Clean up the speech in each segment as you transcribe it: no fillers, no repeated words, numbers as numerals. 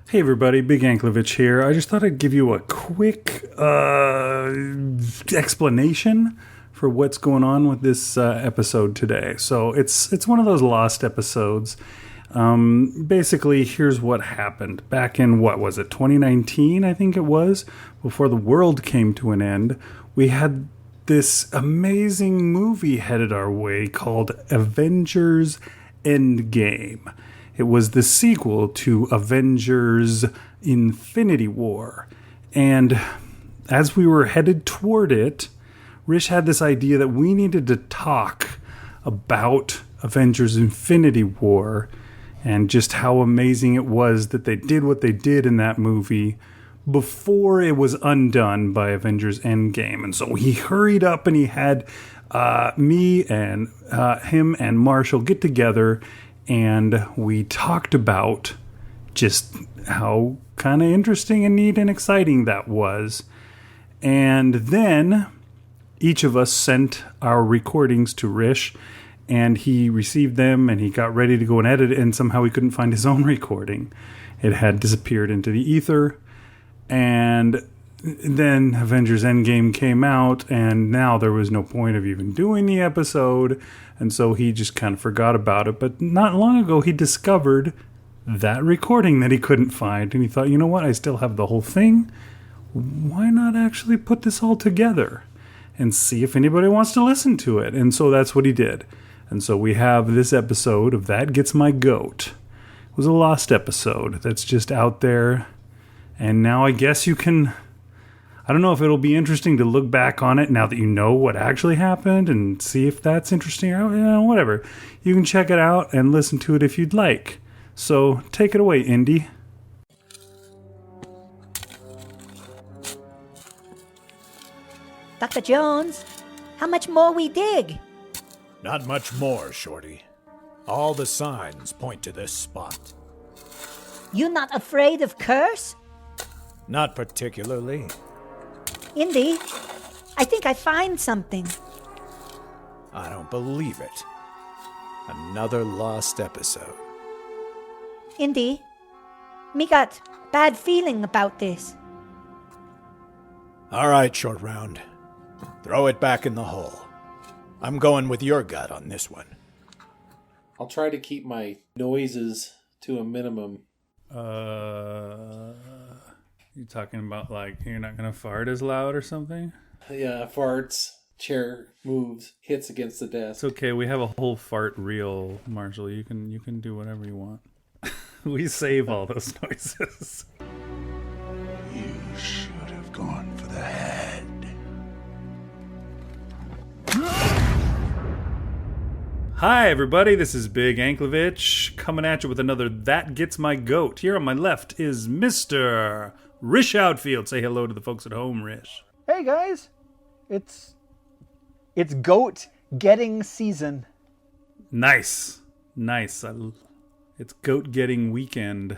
Hey everybody, Big Anklovich here. I just thought I'd give you a quick explanation for what's going on with this episode today. So it's one of those lost episodes. Basically, here's what happened. Back in, 2019, I think it was, before the world came to an end, we had this amazing movie headed our way called Avengers ENDGAME. It was the sequel to Avengers Infinity War. And as we were headed toward it, Rish had this idea that we needed to talk about Avengers Infinity War and just how amazing it was that they did what they did in that movie before it was undone by Avengers Endgame. And so he hurried up and he had me and him and Marshall get together, and we talked about just how kind of interesting and neat and exciting that was. And then each of us sent our recordings to Rish, and he received them and he got ready to go and edit it, and somehow he couldn't find his own recording. It had disappeared into the ether. And then Avengers Endgame came out, and now there was no point of even doing the episode, and so he just kind of forgot about it. But not long ago, he discovered that recording that he couldn't find, and he thought, you know what, I still have the whole thing. Why not actually put this all together and see if anybody wants to listen to it? And so that's what he did. And so we have this episode of That Gets My Goat. It was a lost episode that's just out there, and now I guess you can... I don't know if it'll be interesting to look back on it now that you know what actually happened and see if that's interesting or whatever. You can check it out and listen to it if you'd like. So take it away, Indy. Dr. Jones, how much more we dig? Not much more, Shorty. All the signs point to this spot. You not afraid of curse? Not particularly. Indy, I think I find something. I don't believe it. Another lost episode. Indy, me got bad feeling about this. All right, Short Round. Throw it back in the hole. I'm going with your gut on this one. I'll try to keep my noises to a minimum. You talking about like you're not gonna fart as loud or something? Yeah, farts, chair moves, hits against the desk. It's okay. We have a whole fart reel, Marshall. You can do whatever you want. We save all those noises. You should have gone for the head. Hi, everybody. This is Big Anklovich coming at you with another That Gets My Goat. Here on my left is Mr. Rish Outfield. Say hello to the folks at home, Rish. Hey guys, it's goat getting season. Nice. It's goat getting weekend.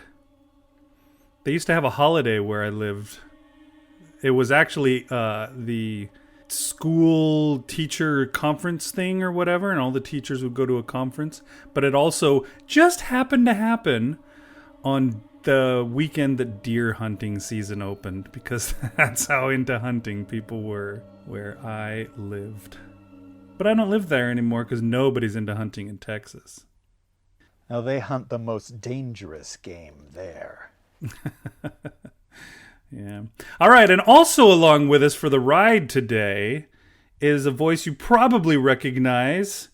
They used to have a holiday where I lived. It was actually the school teacher conference thing or whatever, and all the teachers would go to a conference. But it also just happened to happen on the weekend that deer hunting season opened, because that's how into hunting people were where I lived. But I don't live there anymore because nobody's into hunting in Texas. Now they hunt the most dangerous game there. Yeah. All right, and also along with us for the ride today is a voice you probably recognize.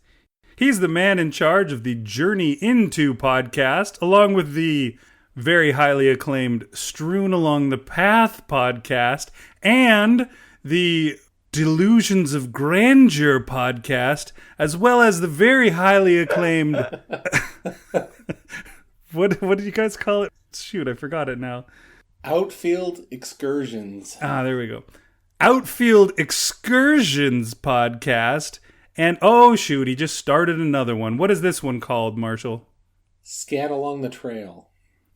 He's the man in charge of the Journey Into podcast, along with the very highly acclaimed Strewn Along the Path podcast and the Delusions of Grandeur podcast, as well as the very highly acclaimed... What did you guys call it? Shoot, I forgot it now. Outfield Excursions. There we go. Outfield Excursions podcast. And oh shoot, he just started another one. What is this one called, Marshall? Scat Along the Trail.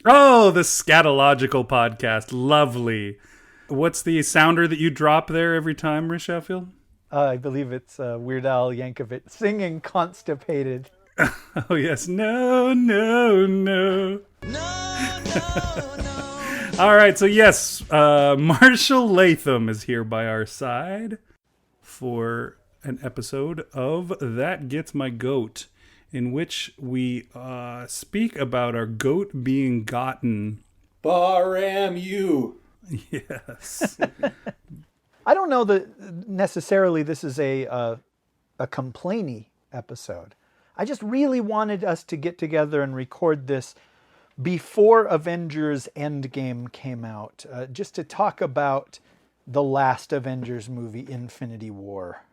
Oh, the Scatological podcast. Lovely. What's the sounder that you drop there every time, Rish Outfield? I believe it's Weird Al Yankovic singing Constipated. Oh, yes. No, no, no. No, no, no. All right, so yes, Marshal Latham is here by our side for an episode of That Gets My Goat, in which we speak about our goat being gotten. Baram you. Yes. I don't know that necessarily this is a complainy episode. I just really wanted us to get together and record this before Avengers Endgame came out, just to talk about the last Avengers movie, Infinity War.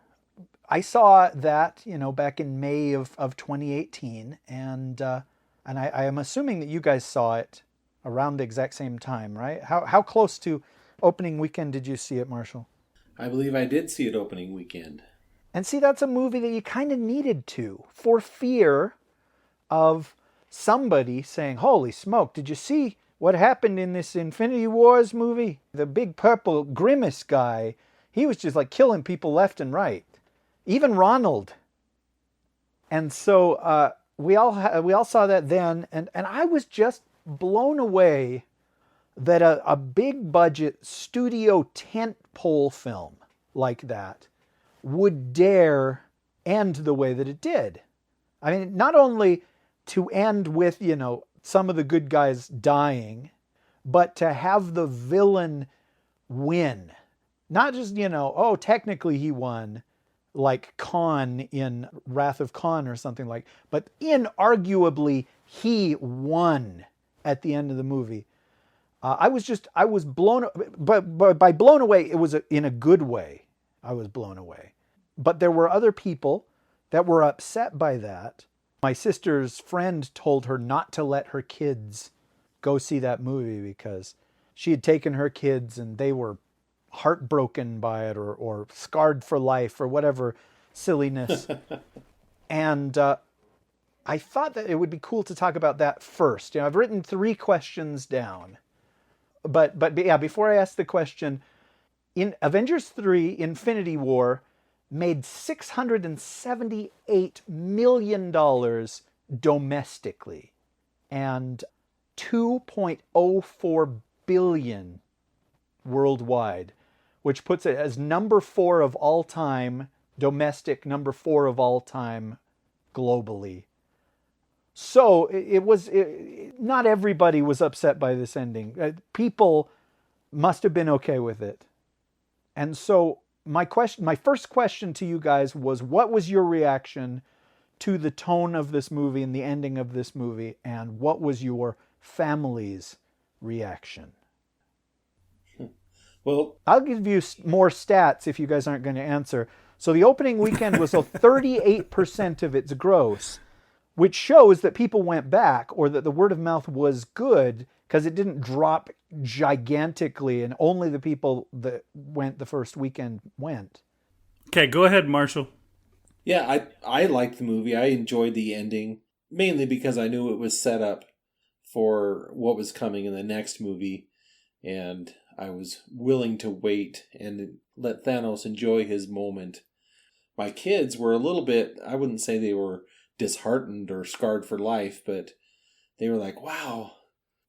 I saw that, back in May of 2018, and I am assuming that you guys saw it around the exact same time, right? How close to opening weekend did you see it, Marshall? I believe I did see it opening weekend. And see, that's a movie that you kind of needed to, for fear of somebody saying, holy smoke, did you see what happened in this Infinity Wars movie? The big purple grimace guy, he was just like killing people left and right. Even Ronald. And so we all saw that then, and I was just blown away that a big budget studio tentpole film like that would dare end the way that it did. I mean, not only to end with, some of the good guys dying, but to have the villain win. Not just, technically he won, like Khan in Wrath of Khan or something like, but inarguably he won at the end of the movie. I was blown, but by blown away, it was in a good way. I was blown away. But there were other people that were upset by that. My sister's friend told her not to let her kids go see that movie because she had taken her kids and they were heartbroken by it or scarred for life or whatever silliness. And I thought that it would be cool to talk about that first. I've written 3 questions down. But yeah, before I ask the question, in Avengers 3 Infinity War made $678 million domestically and $2.04 billion worldwide, which puts it as number 4 of all time, domestic, number 4 of all time globally. So not everybody was upset by this ending. People must have been okay with it. And so my first question to you guys was, what was your reaction to the tone of this movie and the ending of this movie? And what was your family's reaction? Well, I'll give you more stats if you guys aren't going to answer. So the opening weekend was 38% of its gross, which shows that people went back or that the word of mouth was good because it didn't drop gigantically and only the people that went the first weekend went. Okay, go ahead, Marshall. yeah, I liked the movie. I enjoyed the ending, mainly because I knew it was set up for what was coming in the next movie, and I was willing to wait and let Thanos enjoy his moment. My kids were a little bit, I wouldn't say they were disheartened or scarred for life, but they were like, wow,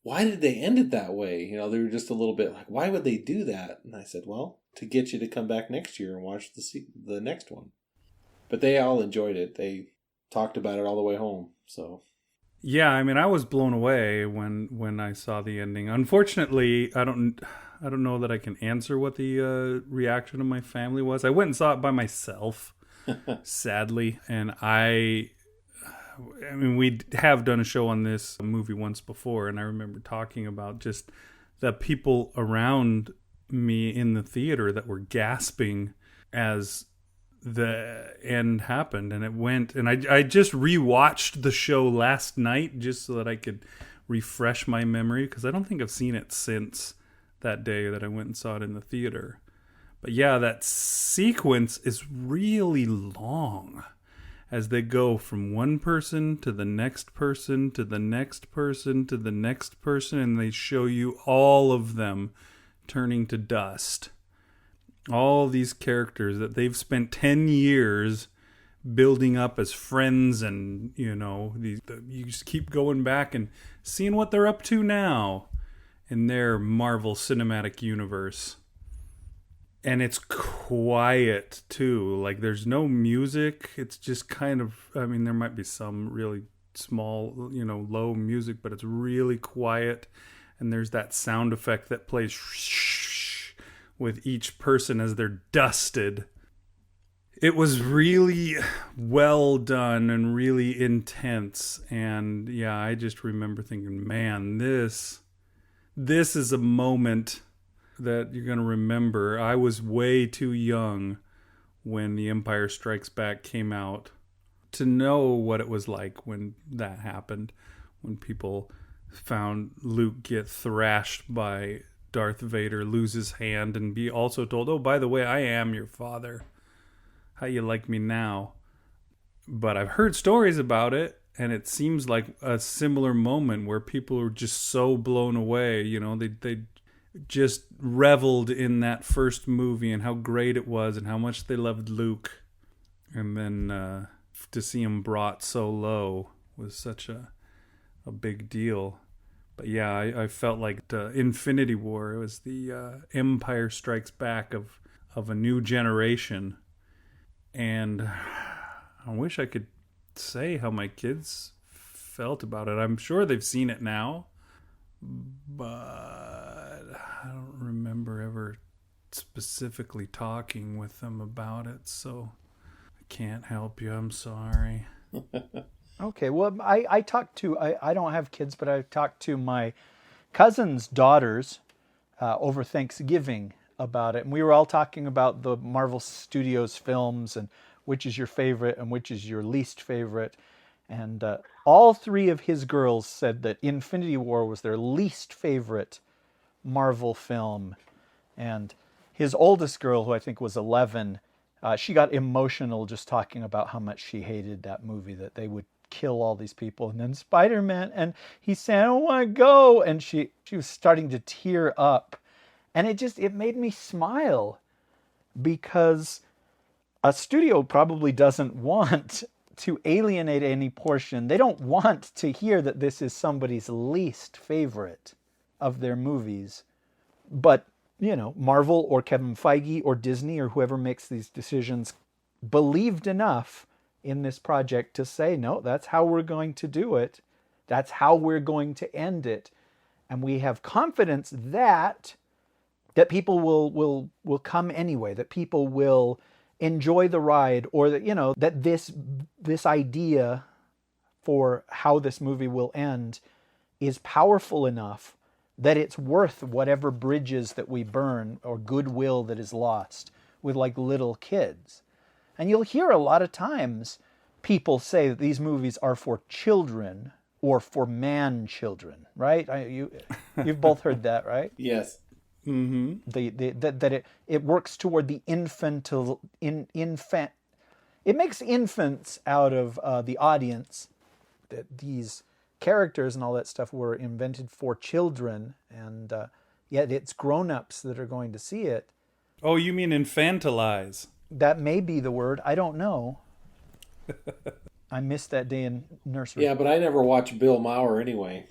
why did they end it that way? They were just a little bit like, why would they do that? And I said, well, to get you to come back next year and watch the next one. But they all enjoyed it. They talked about it all the way home. So Yeah, I mean, I was blown away when I saw the ending. Unfortunately, I don't know that I can answer what the reaction of my family was. I went and saw it by myself, sadly, and I mean, we have done a show on this movie once before, and I remember talking about just the people around me in the theater that were gasping as the end happened, and it went. And I just rewatched the show last night just so that I could refresh my memory, because I don't think I've seen it since that day that I went and saw it in the theater. But yeah, that sequence is really long, as they go from one person to the next person to the next person to the next person, and they show you all of them turning to dust. All these characters that they've spent 10 years building up as friends, and you just keep going back and seeing what they're up to now. in their Marvel Cinematic Universe. And it's quiet, too. Like, there's no music. It's just kind of, I mean, there might be some really small, low music, but it's really quiet. And there's that sound effect that plays with each person as they're dusted. It was really well done and really intense. And yeah, I just remember thinking, man, this is a moment that you're going to remember. I was way too young when The Empire Strikes Back came out to know what it was like when that happened, when people found Luke get thrashed by Darth Vader, lose his hand, and be also told, oh, by the way, I am your father. How you like me now? But I've heard stories about it, and it seems like a similar moment where people are just so blown away. They just reveled in that first movie and how great it was and how much they loved Luke. And then to see him brought so low was such a big deal. But yeah, I felt like the Infinity War, it was the Empire Strikes Back of a new generation. And I wish I could say how my kids felt about it. I'm sure they've seen it now, but I don't remember ever specifically talking with them about it, so I can't help you. I'm sorry. Okay, well, I talked to, I don't have kids, but I talked to my cousin's daughters over Thanksgiving about it. And we were all talking about the Marvel Studios films and which is your favorite and which is your least favorite. And all three of his girls said that Infinity War was their least favorite Marvel film. And his oldest girl, who I think was 11, she got emotional just talking about how much she hated that movie, that they would kill all these people. And then Spider-Man, and he said, I don't want to go. And she was starting to tear up. And it made me smile, because a studio probably doesn't want to alienate any portion. They don't want to hear that this is somebody's least favorite of their movies. But, Marvel or Kevin Feige or Disney or whoever makes these decisions believed enough in this project to say, no, that's how we're going to do it. That's how we're going to end it. And we have confidence that people will come anyway, that people will enjoy the ride, or that, that this idea for how this movie will end is powerful enough that it's worth whatever bridges that we burn or goodwill that is lost with like little kids. And you'll hear a lot of times people say that these movies are for children or for man children, right? You've both heard that, right? Yes. Mm-hmm. That it works toward the infant. It makes infants out of the audience. That these characters and all that stuff were invented for children, and yet it's grown-ups that are going to see it. Oh, you mean infantilize? That may be the word. I don't know. I missed that day in nursery. Yeah, but I never watched Bill Maher anyway.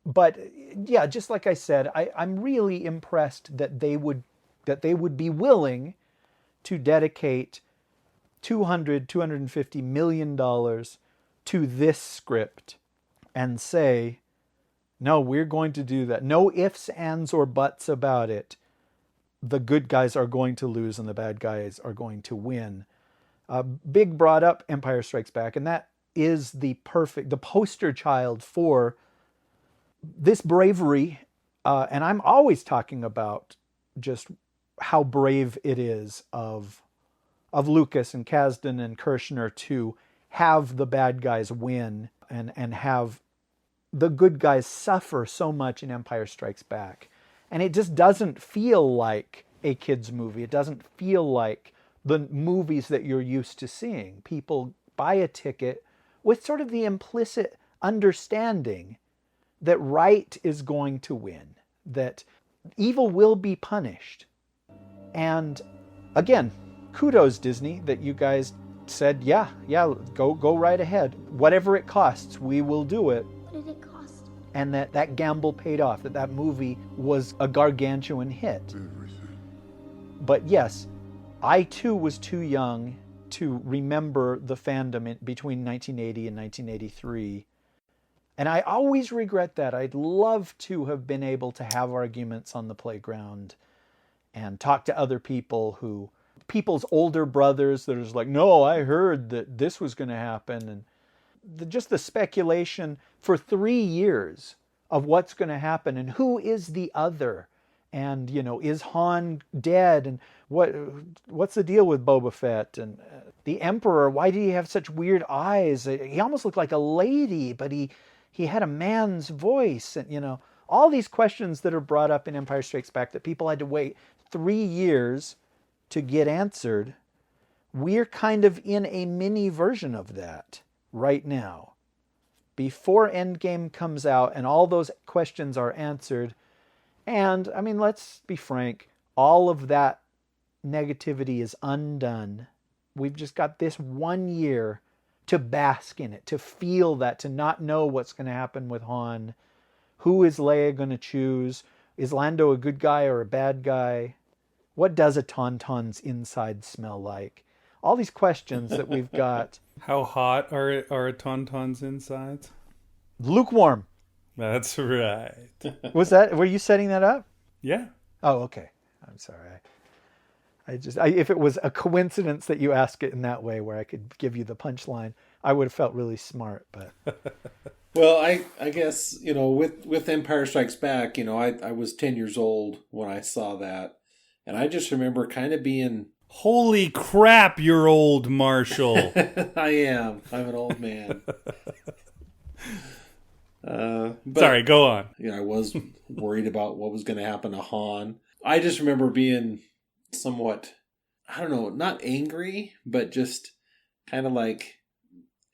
But yeah, just like I said, I'm really impressed that they would be willing to dedicate $250 million to this script and say, no, we're going to do that. No ifs, ands, or buts about it. The good guys are going to lose and the bad guys are going to win. Big brought up Empire Strikes Back, and that is the poster child for this bravery. And I'm always talking about just how brave it is of Lucas and Kasdan and Kirshner to have the bad guys win and have the good guys suffer so much in Empire Strikes Back. And it just doesn't feel like a kid's movie. It doesn't feel like the movies that you're used to seeing. People buy a ticket with sort of the implicit understanding that right is going to win, that evil will be punished. And again, kudos Disney that you guys said, yeah, go right ahead. Whatever it costs, we will do it. What did it cost? and that gamble paid off, that movie was a gargantuan hit. Everything. But yes, I too was too young to remember the fandom between 1980 and 1983. And I always regret that. I'd love to have been able to have arguments on the playground and talk to other people people's older brothers that was like, no, I heard that this was going to happen. And just the speculation for 3 years of what's going to happen and who is the other. And, is Han dead? And what's the deal with Boba Fett? And the Emperor, why did he have such weird eyes? He almost looked like a lady, but he had a man's voice. And, all these questions that are brought up in Empire Strikes Back that people had to wait 3 years to get answered. We're kind of in a mini version of that right now. Before Endgame comes out and all those questions are answered. And, let's be frank, all of that negativity is undone. We've just got this 1 year to bask in it, to feel that, to not know what's going to happen with Han. Who is Leia going to choose? Is Lando a good guy or a bad guy? What does a Tauntaun's inside smell like? All these questions that we've got. How hot are a Tauntaun's insides? Lukewarm. That's right. Were you setting that up? Yeah. Oh, okay. I'm sorry. If it was a coincidence that you ask it in that way where I could give you the punchline, I would have felt really smart, but. Well, I guess, with Empire Strikes Back, I was 10 years old when I saw that. And I just remember kind of being... Holy crap, you're old, Marshall. I am. I'm an old man. But, sorry, go on. I was worried about what was going to happen to Han. I just remember being somewhat, I don't know, not angry, but just kind of like,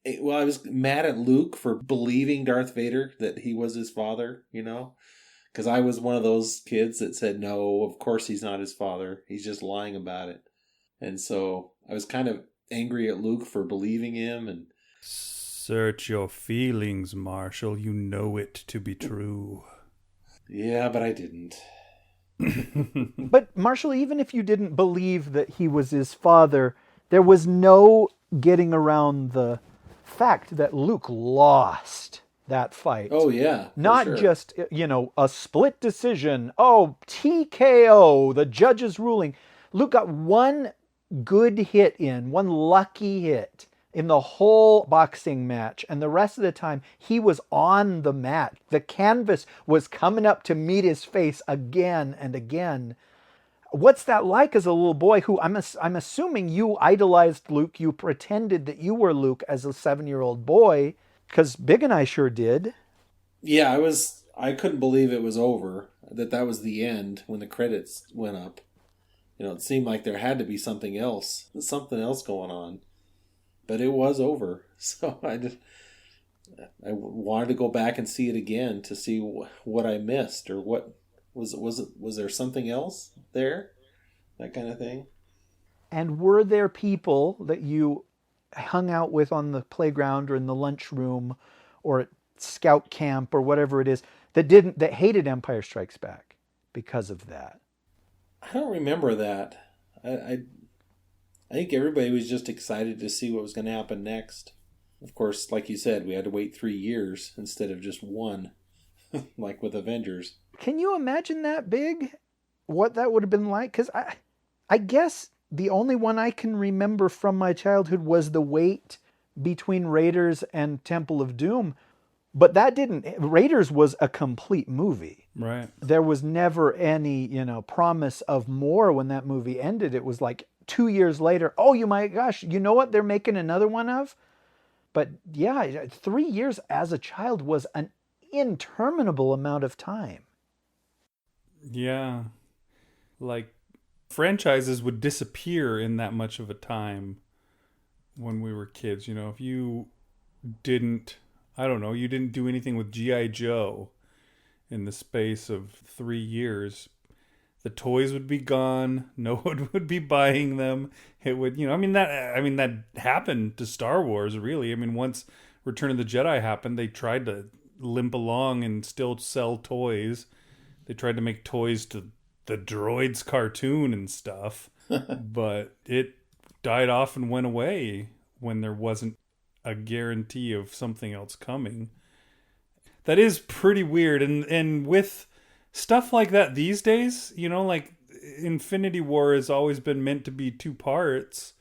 I was mad at Luke for believing Darth Vader that he was his father, because I was one of those kids that said, no, of course he's not his father. He's just lying about it. And so I was kind of angry at Luke for believing him. And search your feelings, Marshall. You know it to be true. Yeah, but I didn't. But Marshall, even if you didn't believe that he was his father, there was no getting around the fact that Luke lost that fight. Oh, yeah. Not sure. Just, a split decision. Oh, TKO, the judge's ruling. Luke got one good hit one lucky hit in the whole boxing match. And the rest of the time, he was on the mat. The canvas was coming up to meet his face again and again. What's that like as a little boy who, I'm assuming you idolized Luke, you pretended that you were Luke as a 7-year-old boy, because Big and I sure did. Yeah, I couldn't believe it was over, that was the end when the credits went up. It seemed like there had to be something else going on. But it was over. So I wanted to go back and see it again to see what I missed, or what was there something else there? That kind of thing. And were there people that you hung out with on the playground or in the lunchroom or at scout camp or whatever it is that hated Empire Strikes Back because of that? I don't remember that. I think everybody was just excited to see what was going to happen next. Of course, like you said, we had to wait 3 years instead of just one, like with Avengers. Can you imagine that big? What that would have been like? Because I guess the only one I can remember from my childhood was the wait between Raiders and Temple of Doom. But Raiders was a complete movie. Right. There was never any, promise of more when that movie ended. It was like 2 years later, oh, my gosh, you know what they're making another one of? But yeah, 3 years as a child was an interminable amount of time. Yeah. Like, franchises would disappear in that much of a time when we were kids. If you didn't... I don't know, you didn't do anything with G.I. Joe in the space of 3 years, the toys would be gone. No one would be buying them. It would, that happened to Star Wars, really. Once Return of the Jedi happened, they tried to limp along and still sell toys. They tried to make toys to the Droids cartoon and stuff, but it died off and went away when there wasn't a guarantee of something else coming. That is pretty weird. And with stuff like that these days, you know, like Infinity War has always been meant to be 2 parts.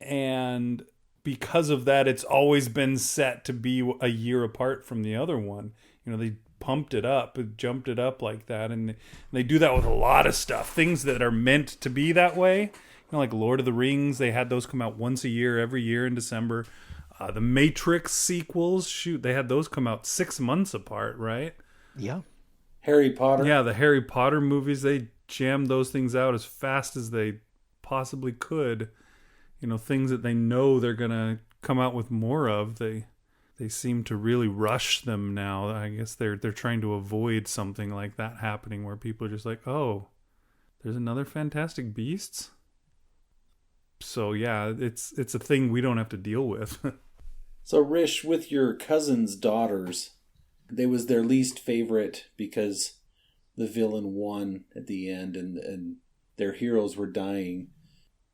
And because of that, it's always been set to be a year apart from the other one. You know, they pumped it up, jumped it up like that. And they do that with a lot of stuff. Things that are meant to be that way. You know, like Lord of the Rings, they had those come out once a year, every year in December. The Matrix sequels, shoot, they had those come out 6 months apart, right? Yeah. Harry Potter. Yeah, the Harry Potter movies, they jammed those things out as fast as they possibly could. You know, things that they know they're going to come out with more of, they seem to really rush them now. I guess they're trying to avoid something like that happening where people are just like, oh, there's another Fantastic Beasts? So yeah, it's a thing we don't have to deal with. So Rish, with your cousin's daughters, they was their least favorite because the villain won at the end and their heroes were dying.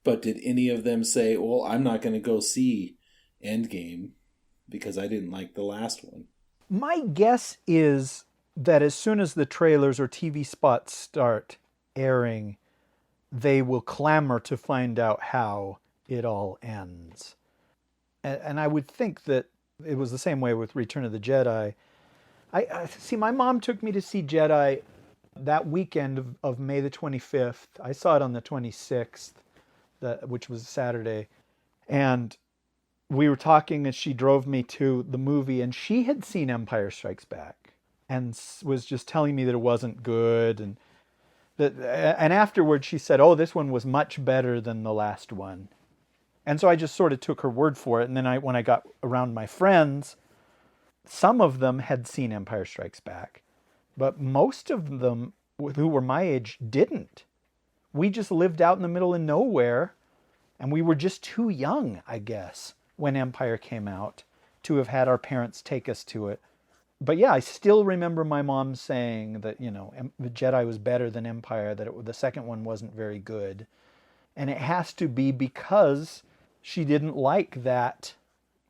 But did any of them say, well, I'm not going to go see Endgame because I didn't like the last one? My guess is that as soon as the trailers or TV spots start airing, they will clamor to find out how it all ends. And I would think that it was the same way with Return of the Jedi. I see, my mom took me to see Jedi that weekend of May the 25th. I saw it on the 26th, which was Saturday. And we were talking and she drove me to the movie, and she had seen Empire Strikes Back and was just telling me that it wasn't good. And afterwards she said, oh, this one was much better than the last one. And so I just sort of took her word for it. And then when I got around my friends, some of them had seen Empire Strikes Back, but most of them who were my age didn't. We just lived out in the middle of nowhere, and we were just too young, I guess, when Empire came out to have had our parents take us to it. But yeah, I still remember my mom saying that, you know, the Jedi was better than Empire, that the second one wasn't very good. And it has to be because she didn't like that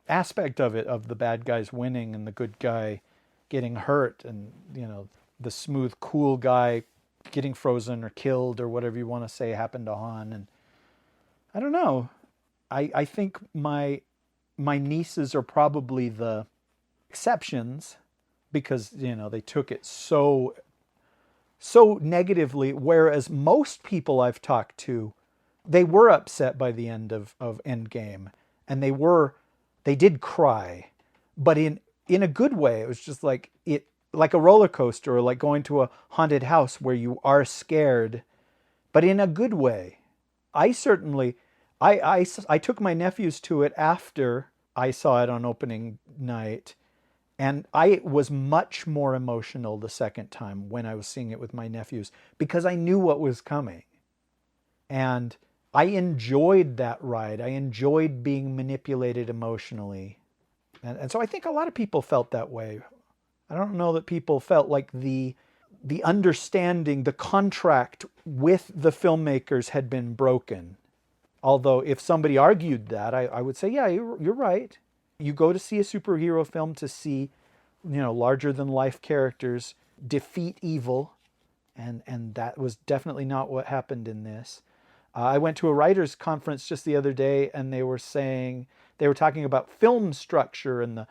aspect of it, of the bad guys winning and the good guy getting hurt, and, you know, the smooth, cool guy getting frozen or killed or whatever you want to say happened to Han. And I don't know. I think my nieces are probably the exceptions because, you know, they took it so negatively, whereas most people I've talked to, they were upset by the end of Endgame, and they did cry, but in a good way. It was just like a roller coaster, or like going to a haunted house where you are scared, but in a good way. I certainly, I took my nephews to it after I saw it on opening night, and I was much more emotional the second time when I was seeing it with my nephews because I knew what was coming. And I enjoyed that ride. I enjoyed being manipulated emotionally. And so I think a lot of people felt that way. I don't know that people felt like the understanding, the contract with the filmmakers had been broken. Although if somebody argued that, I would say, yeah, you're right. You go to see a superhero film to see, you know, larger than life characters defeat evil. And that was definitely not what happened in this. I went to a writers' conference just the other day, and they were talking about film structure and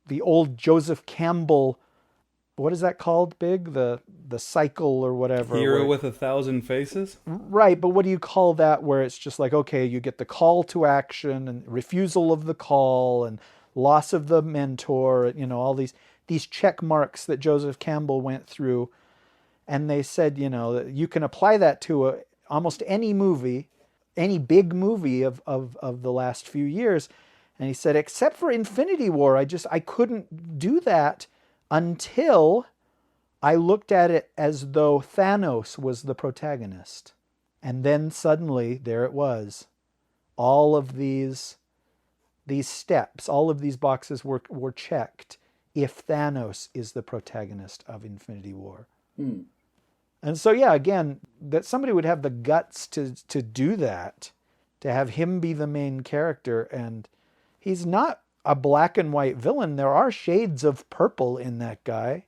the old Joseph Campbell, what is that called, Big? The cycle or whatever. Hero with 1,000 faces? Right, but what do you call that, where it's just like, okay, you get the call to action and refusal of the call and loss of the mentor, you know, all these check marks that Joseph Campbell went through. And they said, you know, you can apply that to almost any movie, any big movie of the last few years. And he said, except for Infinity War, I couldn't do that until I looked at it as though Thanos was the protagonist. And then suddenly, there it was. All of these steps, all of these boxes were checked if Thanos is the protagonist of Infinity War. Hmm. And so, yeah, again, that somebody would have the guts to do that, to have him be the main character. And he's not a black and white villain. There are shades of purple in that guy.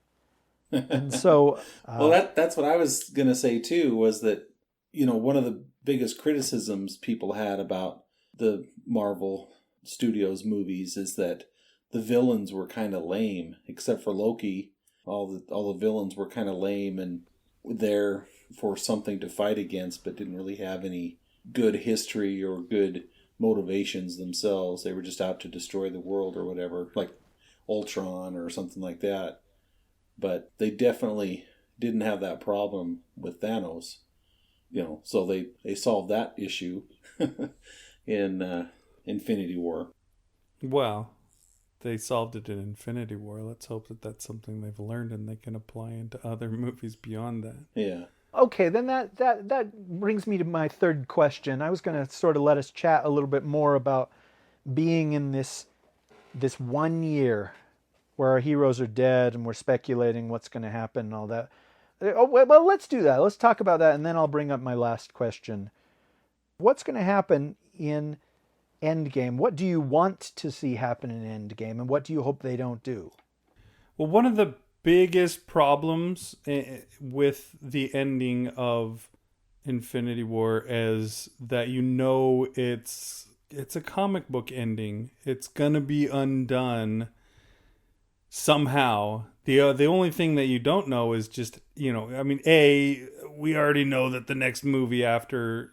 And so... well, that's what I was going to say, too, was that, one of the biggest criticisms people had about the Marvel Studios movies is that the villains were kind of lame, except for Loki. All the villains were kind of lame and there for something to fight against, but didn't really have any good history or good motivations themselves. They were just out to destroy the world or whatever, like Ultron or something like that. But they definitely didn't have that problem with Thanos, so they solved that issue in Infinity War. Well, they solved it in Infinity War. Let's hope that that's something they've learned and they can apply into other movies beyond that. Yeah. Okay, then that brings me to my third question. I was going to sort of let us chat a little bit more about being in this 1 year where our heroes are dead and we're speculating what's going to happen and all that. Oh, well, let's do that. Let's talk about that, and then I'll bring up my last question. What's going to happen in Endgame? What do you want to see happen in Endgame, and what do you hope they don't do? Well, one of the biggest problems with the ending of Infinity War is that it's a comic book ending. It's gonna be undone somehow. The only thing that you don't know is just, we already know that the next movie after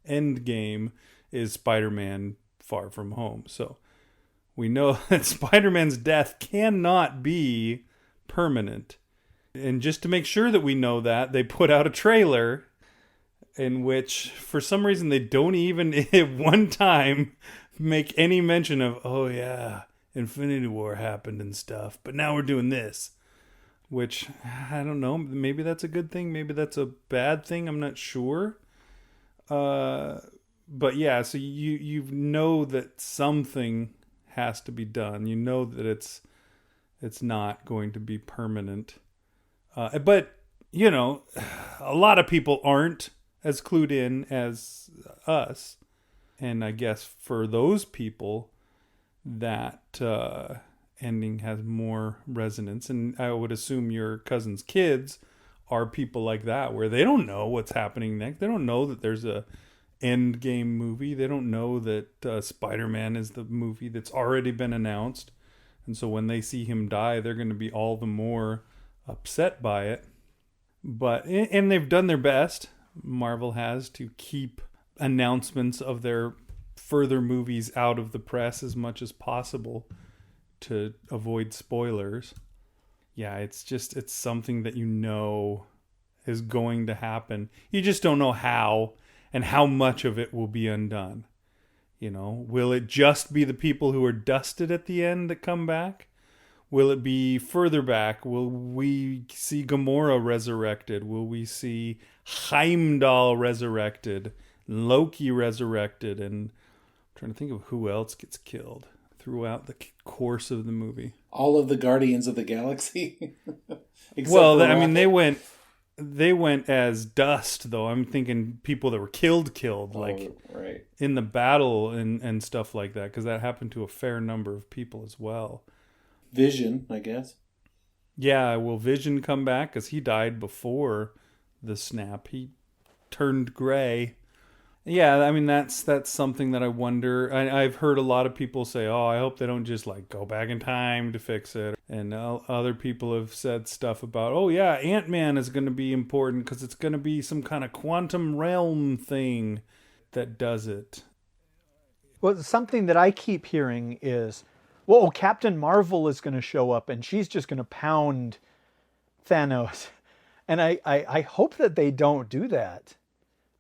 Endgame is Spider-Man Far From Home. So we know that Spider-Man's death cannot be permanent. And just to make sure that we know that, they put out a trailer in which, for some reason, they don't even at one time make any mention of, oh yeah, Infinity War happened and stuff, but now we're doing this. Which, I don't know, maybe that's a good thing, maybe that's a bad thing, I'm not sure. But yeah, so you know that something has to be done. You know that it's not going to be permanent. But, a lot of people aren't as clued in as us. And I guess for those people, that ending has more resonance. And I would assume your cousin's kids are people like that, where they don't know what's happening next. They don't know that there's a Endgame movie. They don't know that Spider-Man is the movie that's already been announced. And so when they see him die, they're going to be all the more upset by it. And they've done their best, Marvel has, to keep announcements of their further movies out of the press as much as possible to avoid spoilers. Yeah, it's something that is going to happen. You just don't know how and how much of it will be undone. Will it just be the people who are dusted at the end that come back? Will it be further back? Will we see Gamora resurrected? Will we see Heimdall resurrected? Loki resurrected? And I'm trying to think of who else gets killed throughout the course of the movie. All of the Guardians of the Galaxy. Well, they went as dust, though. I'm thinking people that were killed, right. in the battle and stuff like that, because that happened to a fair number of people as well. Vision, I guess. Yeah, will Vision come back? Because he died before the snap. He turned gray. Yeah, that's something that I wonder. I've heard a lot of people say, oh, I hope they don't just go back in time to fix it. And other people have said stuff about, oh yeah, Ant-Man is going to be important because it's going to be some kind of quantum realm thing that does it. Well, something that I keep hearing is, well, Captain Marvel is going to show up and she's just going to pound Thanos. And I hope that they don't do that,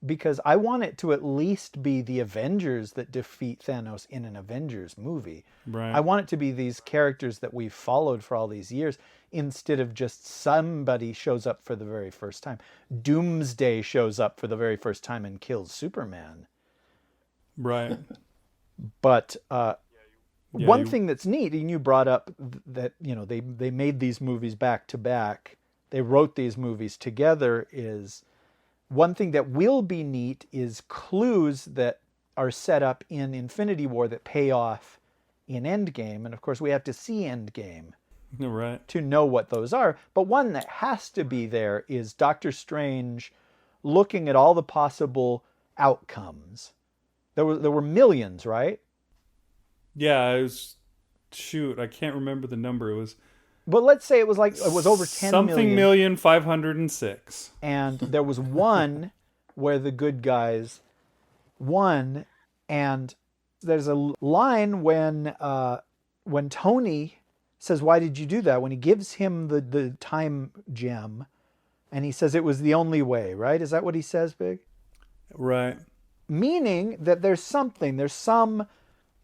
because I want it to at least be the Avengers that defeat Thanos in an Avengers movie. Right. I want it to be these characters that we've followed for all these years, instead of just somebody shows up for the very first time. Doomsday shows up for the very first time and kills Superman. Right. But One thing that's neat, and you brought up that, they made these movies back to back. They wrote these movies together. Is one thing that will be neat is clues that are set up in Infinity War that pay off in Endgame. And of course, we have to see Endgame to know what those are. But one that has to be there is Doctor Strange looking at all the possible outcomes. There were millions, right? Yeah, it was, I can't remember the number. It was, but let's say it was over 10 something million 506. And there was one where the good guys won, and there's a line when Tony says, "Why did you do that?" When he gives him the time gem, and he says it was the only way, right? Is that what he says, Big? Right. Meaning that there's some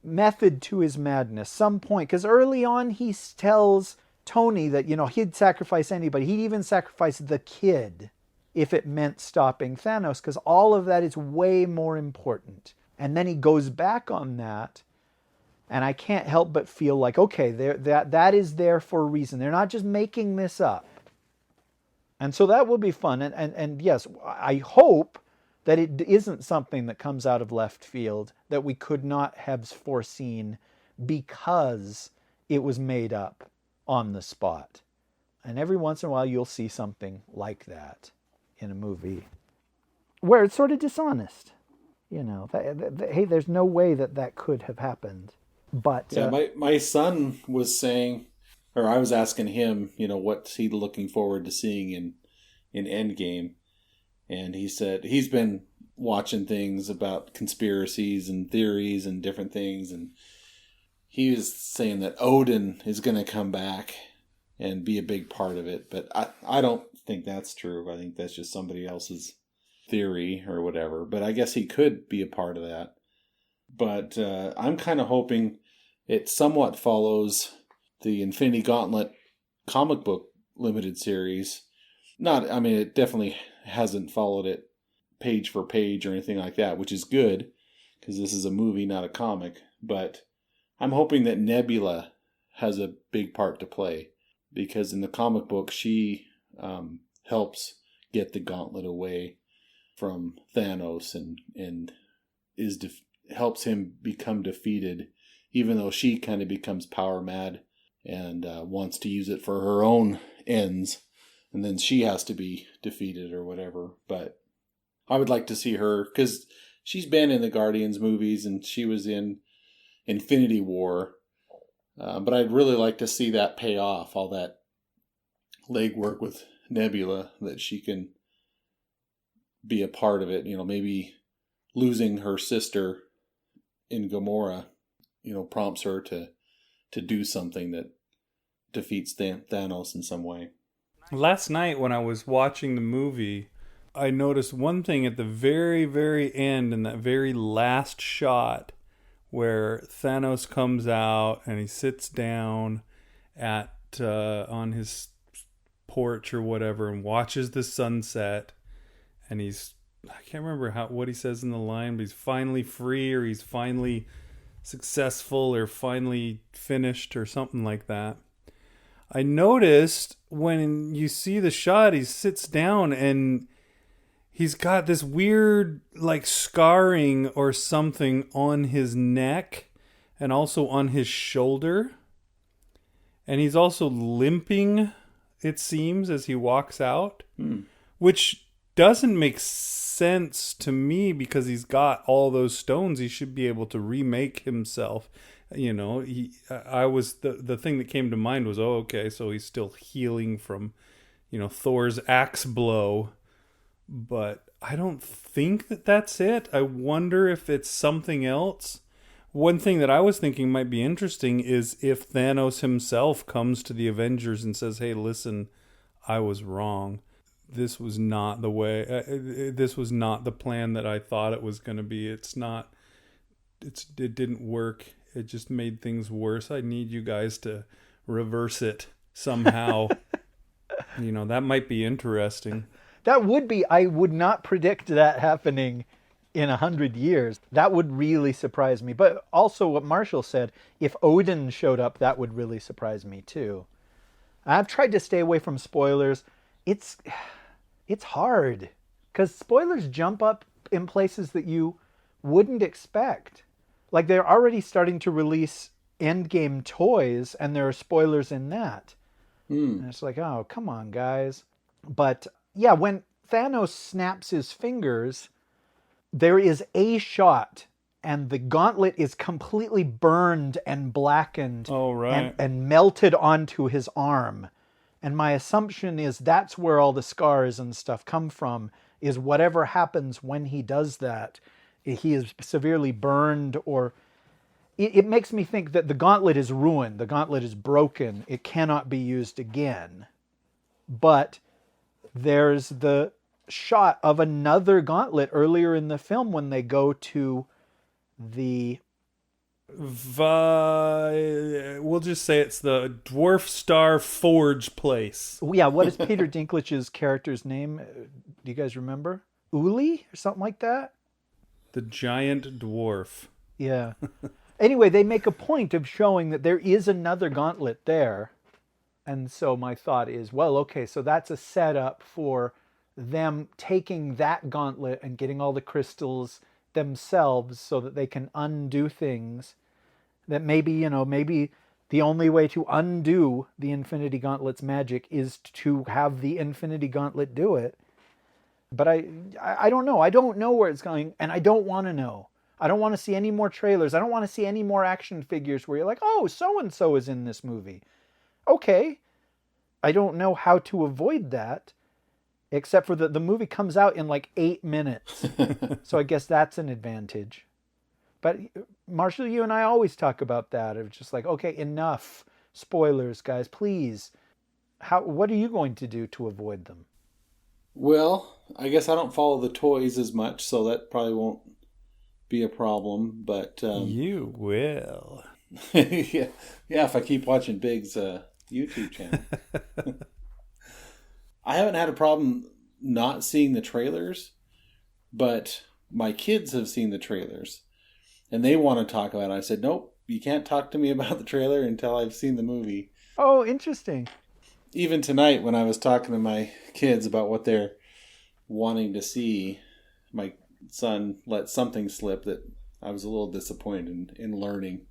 method to his madness, some point. Because early on he tells Tony that, he'd sacrifice anybody. He'd even sacrifice the kid if it meant stopping Thanos, because all of that is way more important. And then he goes back on that, and I can't help but feel like, okay, that is there for a reason. They're not just making this up. And so that will be fun. And yes, I hope that it isn't something that comes out of left field that we could not have foreseen because it was made up on the spot. And every once in a while you'll see something like that in a movie where it's sort of dishonest. Hey, there's no way that could have happened. But yeah, my son was saying, or I was asking him, what's he looking forward to seeing in Endgame? And he said he's been watching things about conspiracies and theories and different things. And he was saying that Odin is going to come back and be a big part of it. But I don't think that's true. I think that's just somebody else's theory or whatever. But I guess he could be a part of that. But I'm kind of hoping it somewhat follows the Infinity Gauntlet comic book limited series. It definitely hasn't followed it page for page or anything like that, which is good because this is a movie, not a comic. But I'm hoping that Nebula has a big part to play because in the comic book, she helps get the gauntlet away from Thanos and helps him become defeated, even though she kind of becomes power mad and wants to use it for her own ends. And then she has to be defeated or whatever. But I would like to see her, because she's been in the Guardians movies and she was in Infinity War. But I'd really like to see that pay off, all that legwork with Nebula, that she can be a part of it. Maybe losing her sister in Gamora, prompts her to do something that defeats Thanos in some way. Last night when I was watching the movie, I noticed one thing at the very, very end, in that very last shot, where Thanos comes out and he sits down on his porch or whatever and watches the sunset, and I can't remember what he says in the line, but he's finally free, or he's finally successful, or finally finished, or something like that. I noticed when you see the shot, he sits down and he's got this weird scarring or something on his neck and also on his shoulder. And he's also limping, it seems, as he walks out, which doesn't make sense to me because he's got all those stones. He should be able to remake himself. The thing that came to mind was, okay, so he's still healing from, Thor's axe blow. But I don't think that's it. I wonder if it's something else. One thing that I was thinking might be interesting is if Thanos himself comes to the Avengers and says, hey, listen, I was wrong. This was not the way. This was not the plan that I thought it was going to be. It didn't work. It just made things worse. I need you guys to reverse it somehow. That might be interesting. That would be. I would not predict that happening in 100 years. That would really surprise me. But also what Marshall said, if Odin showed up, that would really surprise me too. I've tried to stay away from spoilers. It's hard because spoilers jump up in places that you wouldn't expect. Like they're already starting to release Endgame toys and there are spoilers in that. And it's like, oh, come on, guys. But yeah, when Thanos snaps his fingers, there is a shot and the gauntlet is completely burned and blackened and melted onto his arm. And my assumption is that's where all the scars and stuff come from, is whatever happens when he does that. He is severely burned, or it makes me think that the gauntlet is ruined. The gauntlet is broken. It cannot be used again. But there's the shot of another gauntlet earlier in the film when they go to the... we'll just say it's the Dwarf Star Forge place. Yeah, what is Peter Dinklage's character's name? Do you guys remember? Uli or something like that? The giant dwarf. Yeah. Anyway, they make a point of showing that there is another gauntlet there. And so my thought is, well, okay, so that's a setup for them taking that gauntlet and getting all the crystals themselves so that they can undo things that maybe the only way to undo the Infinity Gauntlet's magic is to have the Infinity Gauntlet do it. But I don't know. I don't know where it's going, and I don't want to know. I don't want to see any more trailers. I don't want to see any more action figures where you're like, oh, so-and-so is in this movie. Okay. I don't know how to avoid that, except for the movie comes out in like 8 minutes. So I guess that's an advantage. But Marshall, you and I always talk about that. It's just like, okay, enough spoilers, guys, please. What are you going to do to avoid them? Well, I guess I don't follow the toys as much, so that probably won't be a problem. But you will. yeah, if I keep watching Big's YouTube channel. I haven't had a problem not seeing the trailers, but my kids have seen the trailers, and they want to talk about it. I said, nope, you can't talk to me about the trailer until I've seen the movie. Oh, interesting. Even tonight when I was talking to my kids about what they're wanting to see, my son let something slip that I was a little disappointed in learning.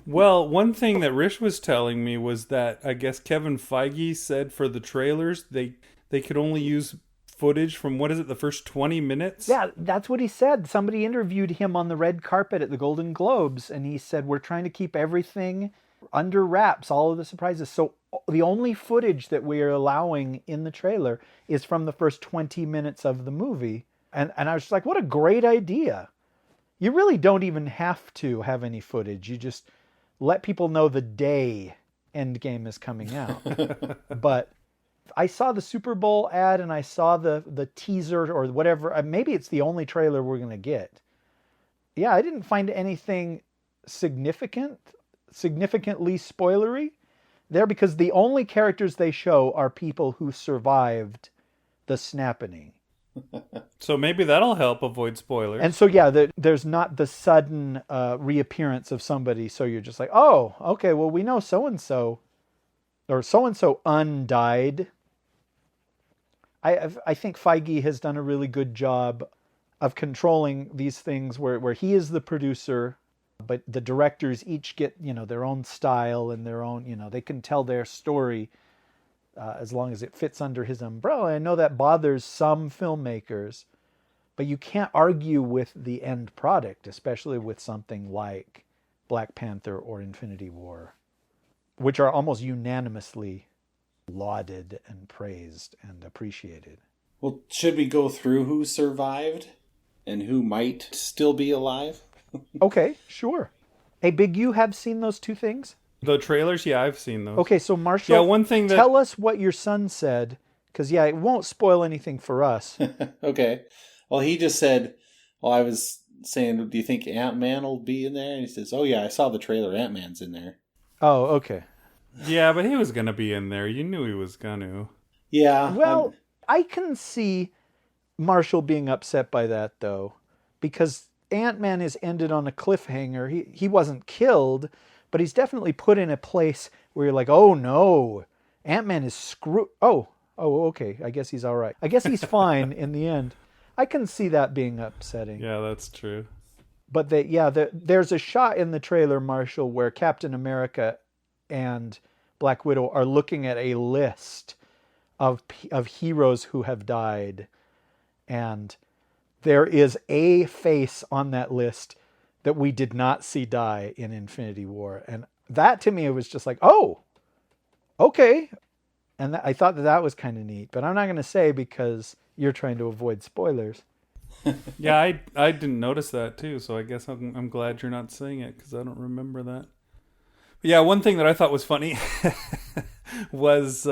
Well, one thing that Rish was telling me was that I guess Kevin Feige said for the trailers they could only use footage from, what is it, the first 20 minutes? Yeah, that's what he said. Somebody interviewed him on the red carpet at the Golden Globes, and he said, we're trying to keep everything under wraps, all of the surprises. So the only footage that we are allowing in the trailer is from the first 20 minutes of the movie. And I was just like, what a great idea. You really don't even have to have any footage. You just let people know the day Endgame is coming out. But I saw the Super Bowl ad and I saw the teaser or whatever. Maybe it's the only trailer we're going to get. Yeah, I didn't find anything significantly spoilery there, because the only characters they show are people who survived the snapping. So maybe that'll help avoid spoilers. And so, yeah, there's not the sudden reappearance of somebody. So you're just like, oh, okay, well, we know so-and-so or so-and-so undied. I think Feige has done a really good job of controlling these things where he is the producer, but the directors each get, their own style and their own, they can tell their story as long as it fits under his umbrella. I know that bothers some filmmakers, but you can't argue with the end product, especially with something like Black Panther or Infinity War, which are almost unanimously lauded and praised and appreciated. Well, should we go through who survived and who might still be alive? Okay, sure. Hey, Big, you have seen those two things? The trailers, yeah, I've seen those. Okay, so Marshall, one thing tell us what your son said, because, it won't spoil anything for us. Okay. Well, he just said, I was saying, do you think Ant-Man will be in there? And he says, oh, yeah, I saw the trailer. Ant-Man's in there. Oh, okay. Yeah, but he was going to be in there. You knew he was going to. Yeah. Well, I can see Marshall being upset by that, though, because Ant-Man is ended on a cliffhanger. He wasn't killed, but he's definitely put in a place where you're like, oh no, Ant-Man is screwed. Oh, okay. I guess he's all right. I guess he's fine in the end. I can see that being upsetting. Yeah, that's true. But there's a shot in the trailer, Marshall, where Captain America and Black Widow are looking at a list of heroes who have died. And there is a face on that list that we did not see die in Infinity War. And that, to me, it was just like, oh, okay. And I thought that was kind of neat. But I'm not going to say because you're trying to avoid spoilers. Yeah, I didn't notice that too, so I guess I'm glad you're not saying it because I don't remember that. But yeah, one thing that I thought was funny was, we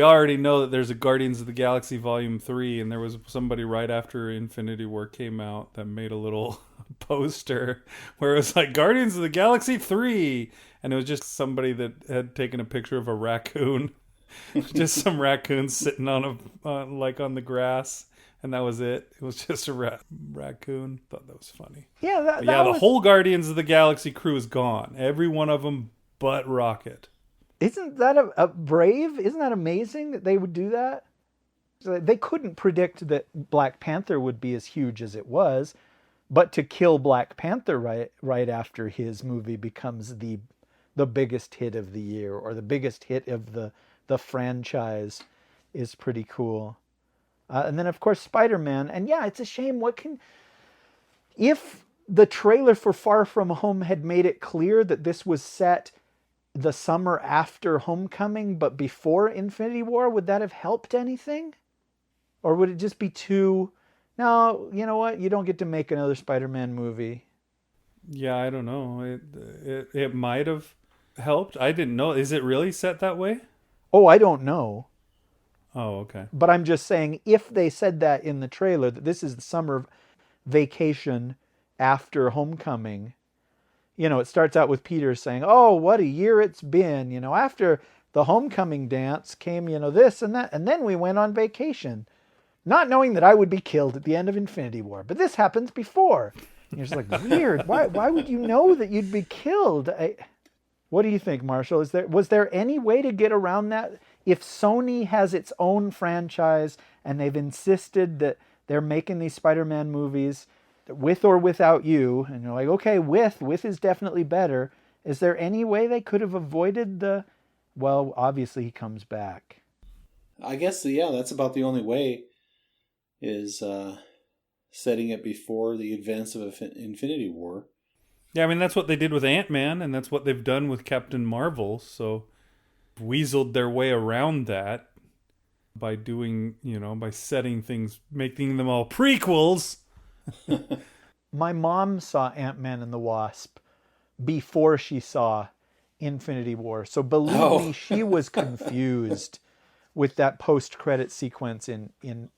already know that there's a Guardians of the Galaxy Volume 3, and there was somebody right after Infinity War came out that made a little poster where it was like, Guardians of the Galaxy 3, and it was just somebody that had taken a picture of a raccoon. Just some raccoons sitting on on the grass. And that was it. It was just a raccoon. Thought that was funny. Yeah, the whole Guardians of the Galaxy crew is gone. Every one of them but Rocket. Isn't that a brave? Isn't that amazing that they would do that? So they couldn't predict that Black Panther would be as huge as it was, but to kill Black Panther right after his movie becomes the biggest hit of the year or the biggest hit of the franchise is pretty cool. And then, of course, Spider-Man. And yeah, it's a shame. If the trailer for Far From Home had made it clear that this was set the summer after Homecoming, but before Infinity War, would that have helped anything? Or would it just be no, you know what? You don't get to make another Spider-Man movie. Yeah, I don't know. It might have helped. I didn't know. Is it really set that way? Oh, I don't know. Oh, okay. But I'm just saying, if they said that in the trailer, that this is the summer vacation after Homecoming, it starts out with Peter saying, oh, what a year it's been. After the Homecoming dance came, this and that. And then we went on vacation, not knowing that I would be killed at the end of Infinity War. But this happens before. And you're just like, weird. Why would you know that you'd be killed? What do you think, Marshall? Was there any way to get around that? If Sony has its own franchise and they've insisted that they're making these Spider-Man movies with or without you, and you're like, okay, with is definitely better. Is there any way they could have avoided well, obviously he comes back. I guess, yeah, that's about the only way is setting it before the advance of Infinity War. Yeah, I mean, that's what they did with Ant-Man, and that's what they've done with Captain Marvel, so weaseled their way around that by doing, by setting things, making them all prequels. My mom saw Ant-Man and the Wasp before she saw Infinity War. So believe me, she was confused with that post-credit sequence in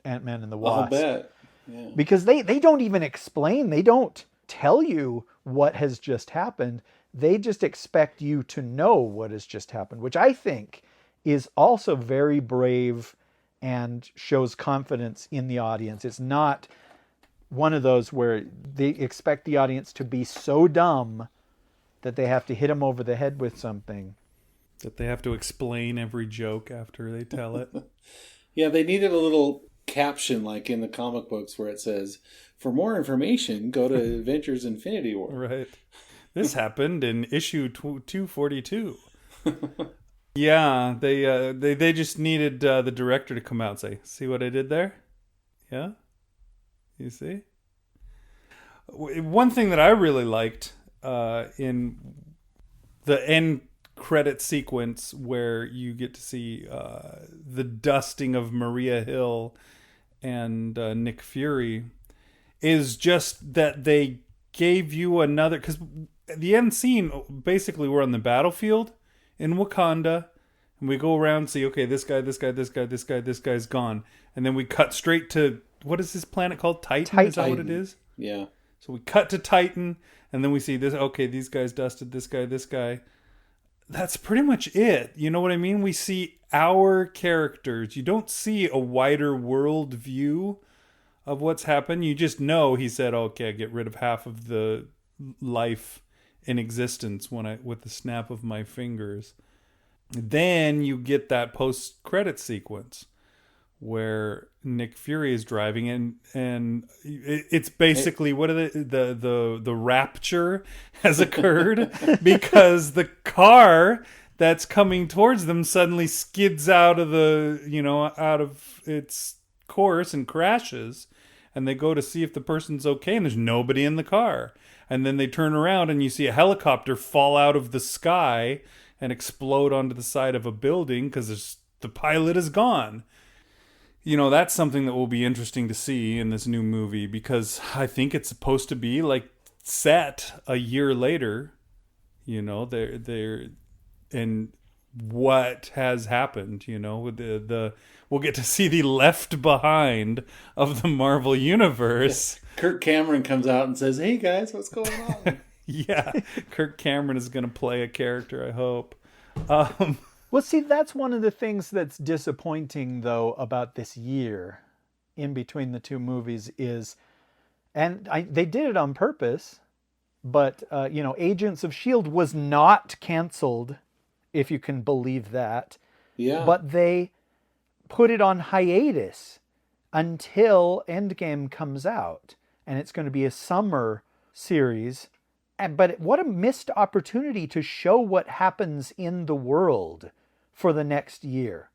Ant-Man and the Wasp. I'll bet. Yeah. Because they don't even explain. They don't tell you what has just happened. They just expect you to know what has just happened, which I think is also very brave and shows confidence in the audience. It's not one of those where they expect the audience to be so dumb that they have to hit them over the head with something. That they have to explain every joke after they tell it. Yeah, they needed a little caption like in the comic books where it says, for more information, go to Avengers Infinity War. Right. This happened in issue 242. Yeah, they just needed the director to come out and say, see what I did there? Yeah? You see? One thing that I really liked in the end credit sequence where you get to see the dusting of Maria Hill and Nick Fury is just that they gave you another... Because the end scene, basically we're on the battlefield in Wakanda, and we go around and see, okay, this guy's gone. And then we cut straight to... What is this planet called? Titan? Is that what it is? Yeah. So we cut to Titan, and then we see this. Okay, these guys dusted this guy. that's pretty much it. You know what I mean? We see our characters. You don't see a wider world view of what's happened. You just know he said, okay, get rid of half of the life in existence with the snap of my fingers. Then you get that post-credit sequence where Nick Fury is driving, and it's basically what are the rapture has occurred because the car that's coming towards them suddenly skids out of its course and crashes, and they go to see if the person's okay, and there's nobody in the car. And then they turn around and you see a helicopter fall out of the sky and explode onto the side of a building because the pilot is gone. That's something that will be interesting to see in this new movie, because I think it's supposed to be like set a year later. They're and what has happened, we'll get to see the left behind of the Marvel universe. Kirk Cameron comes out and says, "Hey guys, what's going on?" Yeah, Kirk Cameron is going to play a character, I hope. Well, see, that's one of the things that's disappointing, though, about this year in between the two movies is, they did it on purpose, but, Agents of S.H.I.E.L.D. was not canceled, if you can believe that. Yeah. But they put it on hiatus until ENDGAME comes out, and it's going to be a summer series. But what a missed opportunity to show what happens in the world for the next year.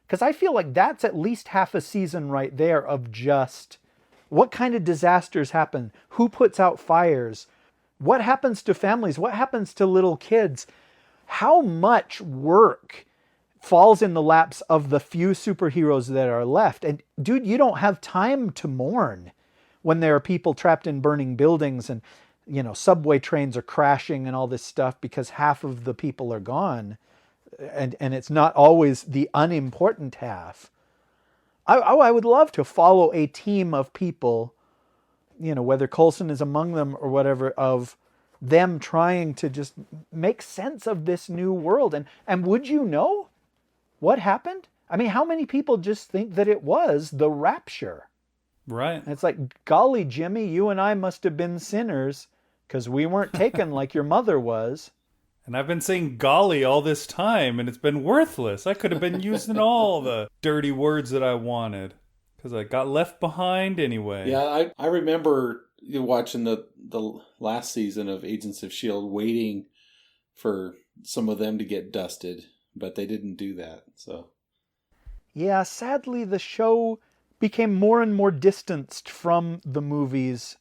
Because I feel like that's at least half a season right there of just what kind of disasters happen, who puts out fires, what happens to families, what happens to little kids, how much work falls in the laps of the few superheroes that are left. And dude, you don't have time to mourn when there are people trapped in burning buildings and subway trains are crashing and all this stuff because half of the people are gone. And it's not always the unimportant half. I would love to follow a team of people, whether Coulson is among them or whatever, of them trying to just make sense of this new world. And would you know what happened? I mean, how many people just think that it was the rapture? Right. And it's like, golly, Jimmy, you and I must have been sinners because we weren't taken like your mother was. And I've been saying golly all this time, and it's been worthless. I could have been using all the dirty words that I wanted because I got left behind anyway. Yeah, I remember watching the last season of Agents of S.H.I.E.L.D. waiting for some of them to get dusted, but they didn't do that. So, yeah, sadly, the show became more and more distanced from the movies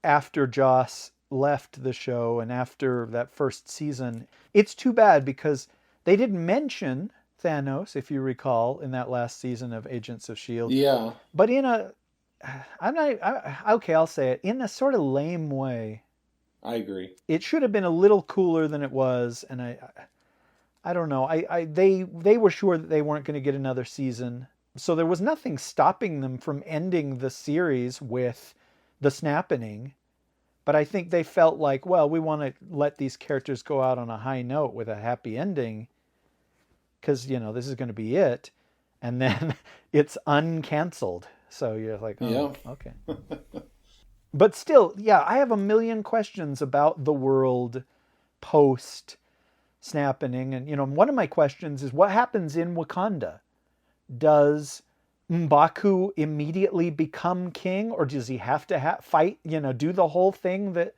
after Joss left the show and after that first season. It's too bad because they didn't mention Thanos, if you recall, in that last season of Agents of S.H.I.E.L.D. Yeah. But I'll say it, in a sort of lame way. I agree. It should have been a little cooler than it was, and I don't know. They were sure that they weren't going to get another season, so there was nothing stopping them from ending the series with the Snapping. But I think they felt like, well, we want to let these characters go out on a high note with a happy ending because, this is going to be it. And then it's uncanceled. So you're like, oh, yeah. Okay. But still, yeah, I have a million questions about the world post-Snapping. And, one of my questions is what happens in Wakanda? Does M'Baku immediately become king, or does he have to fight, do the whole thing that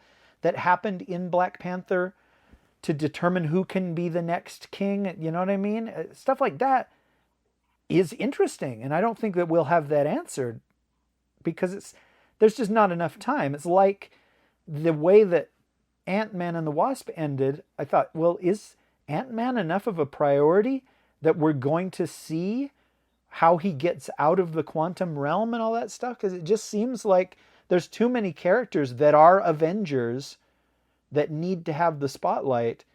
happened in Black Panther to determine who can be the next king? You know what I mean? Stuff like that is interesting, and I don't think that we'll have that answered because there's just not enough time. It's like the way that Ant-Man and the Wasp ended. I thought, well, is Ant-Man enough of a priority that we're going to see how he gets out of the quantum realm and all that stuff? Because it just seems like there's too many characters that are Avengers that need to have the spotlight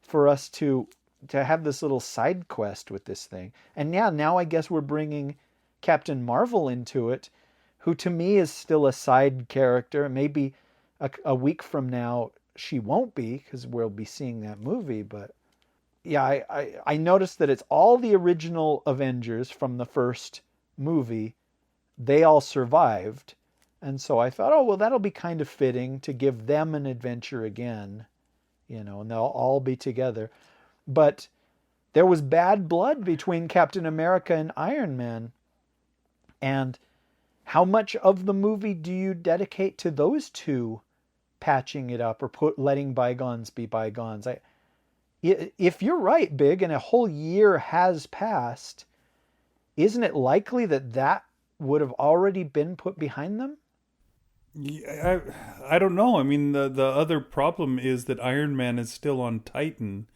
for us to have this little side quest with this thing. And yeah, now I guess we're bringing Captain Marvel into it, who to me is still a side character. Maybe a week from now she won't be because we'll be seeing that movie, but Yeah, I noticed that it's all the original Avengers from the first movie. They all survived. And so I thought, oh, well, that'll be kind of fitting to give them an adventure again, and they'll all be together. But there was bad blood between Captain America and Iron Man. And how much of the movie do you dedicate to those two patching it up or letting bygones be bygones? If you're right, Big, and a whole year has passed, isn't it likely that would have already been put behind them? Yeah, I don't know. I mean, the other problem is that Iron Man is still on Titan,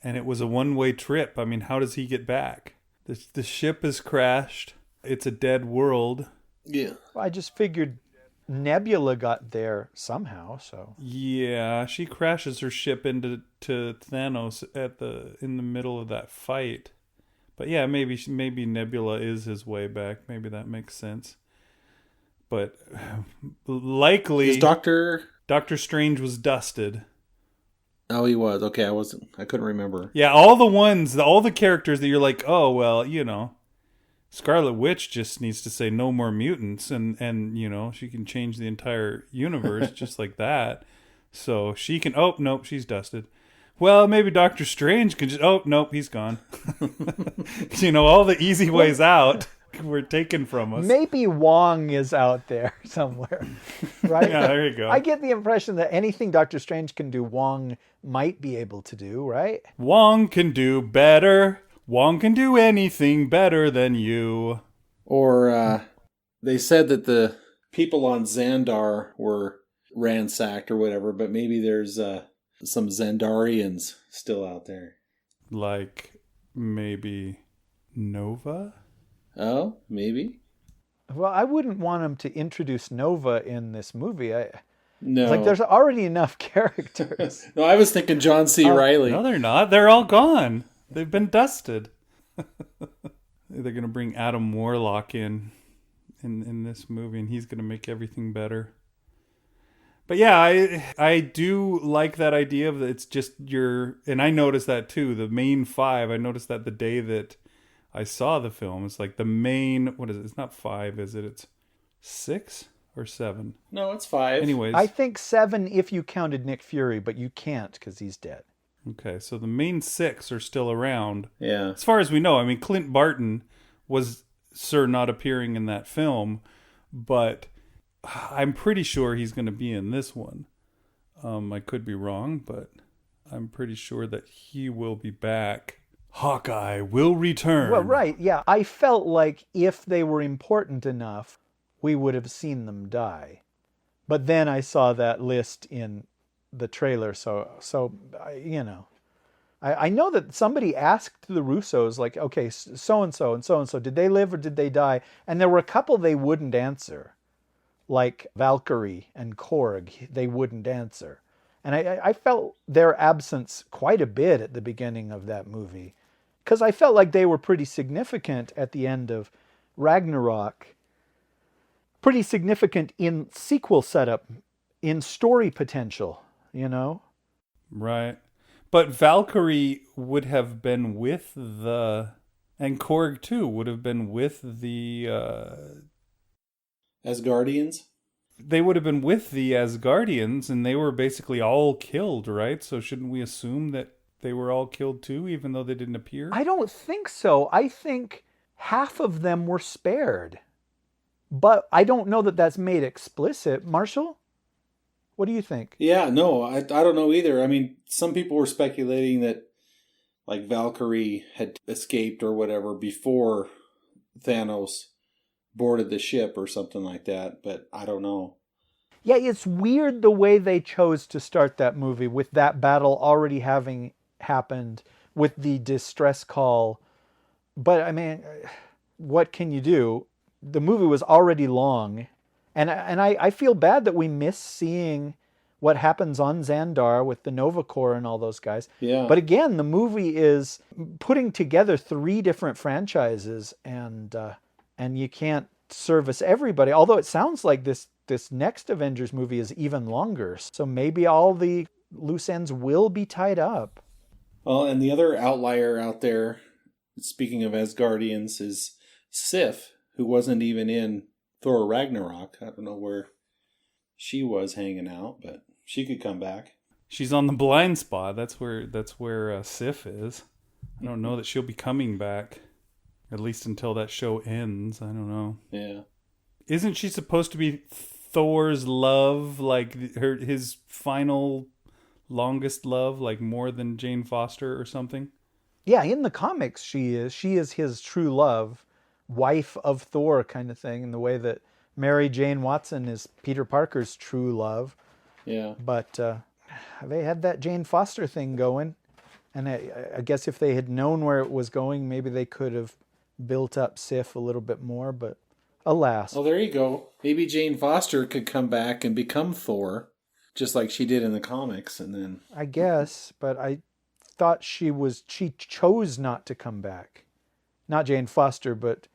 and it was a one-way trip. I mean, how does he get back? The ship has crashed. It's a dead world. Yeah. Well, I just figured Nebula got there somehow, so. Yeah, she crashes her ship into Thanos in the middle of that fight. But yeah, maybe Nebula is his way back. Maybe that makes sense. But likely Is Doctor Strange was dusted. Oh, he was. Okay, I couldn't remember. Yeah, all the characters that you're like, oh well, Scarlet Witch just needs to say no more mutants, and she can change the entire universe just like that. So she can. Oh nope, she's dusted. Well, maybe Doctor Strange can just. Oh nope, he's gone. All the easy ways out were taken from us. Maybe Wong is out there somewhere, right? Yeah, there you go. I get the impression that anything Doctor Strange can do, Wong might be able to do, right? Wong can do better. Wong can do anything better than you. Or they said that the people on Xandar were ransacked or whatever, but maybe there's some Xandarians still out there. Like maybe Nova? Oh, maybe. Well, I wouldn't want him to introduce Nova in this movie. No. Like, there's already enough characters. No, I was thinking John C. Reilly. No, they're not. They're all gone. They've been dusted. They're going to bring Adam Warlock in this movie, and he's going to make everything better. But yeah, I do like that idea of it's just and I noticed that too, the main five. I noticed that the day that I saw the film, it's like the main, what is it? It's not 5, is it? It's 6 or 7? No, it's 5. Anyways. I think 7 if you counted Nick Fury, but you can't because he's dead. Okay, so the main 6 are still around. Yeah. As far as we know, I mean, Clint Barton was not appearing in that film, but I'm pretty sure he's going to be in this one. I could be wrong, but I'm pretty sure that he will be back. Hawkeye will return. Well, right, yeah. I felt like if they were important enough, we would have seen them die. But then I saw that list in the trailer, so I know that somebody asked the Russos, like, okay, so-and-so and so-and-so, did they live or did they die? And there were a couple they wouldn't answer, like Valkyrie and Korg, they wouldn't answer. And I felt their absence quite a bit at the beginning of that movie, because I felt like they were pretty significant at the end of Ragnarok, pretty significant in sequel setup, in story potential, Right. But Valkyrie would have been with and Korg too would have been with the Asgardians? They would have been with the Asgardians, and they were basically all killed, right? So shouldn't we assume that they were all killed too, even though they didn't appear? I don't think so. I think half of them were spared. But I don't know that that's made explicit. Marshall? What do you think? Yeah, no, I don't know either. I mean, some people were speculating that, like, Valkyrie had escaped or whatever before Thanos boarded the ship or something like that, but I don't know. Yeah, it's weird the way they chose to start that movie with that battle already having happened, with the distress call. But, I mean, what can you do? The movie was already long. And I feel bad that we miss seeing what happens on Xandar with the Nova Corps and all those guys. Yeah. But again, the movie is putting together 3 different franchises, and you can't service everybody. Although it sounds like this next Avengers movie is even longer. So maybe all the loose ends will be tied up. Well, and the other outlier out there, speaking of Asgardians, is Sif, who wasn't even in Thor Ragnarok. I don't know where she was hanging out, but she could come back. She's on the blind spot. That's where Sif is. I don't know that she'll be coming back, at least until that show ends. I don't know. Yeah. Isn't she supposed to be Thor's love, like his final longest love, like more than Jane Foster or something? Yeah, in the comics she is. She is his true love, wife of Thor kind of thing, in the way that Mary Jane Watson is Peter Parker's true love. Yeah. But they had that Jane Foster thing going. And I guess if they had known where it was going, maybe they could have built up Sif a little bit more, but alas. Oh, there you go. Maybe Jane Foster could come back and become Thor, just like she did in the comics, and then... I guess, but I thought she chose not to come back. Not Jane Foster, but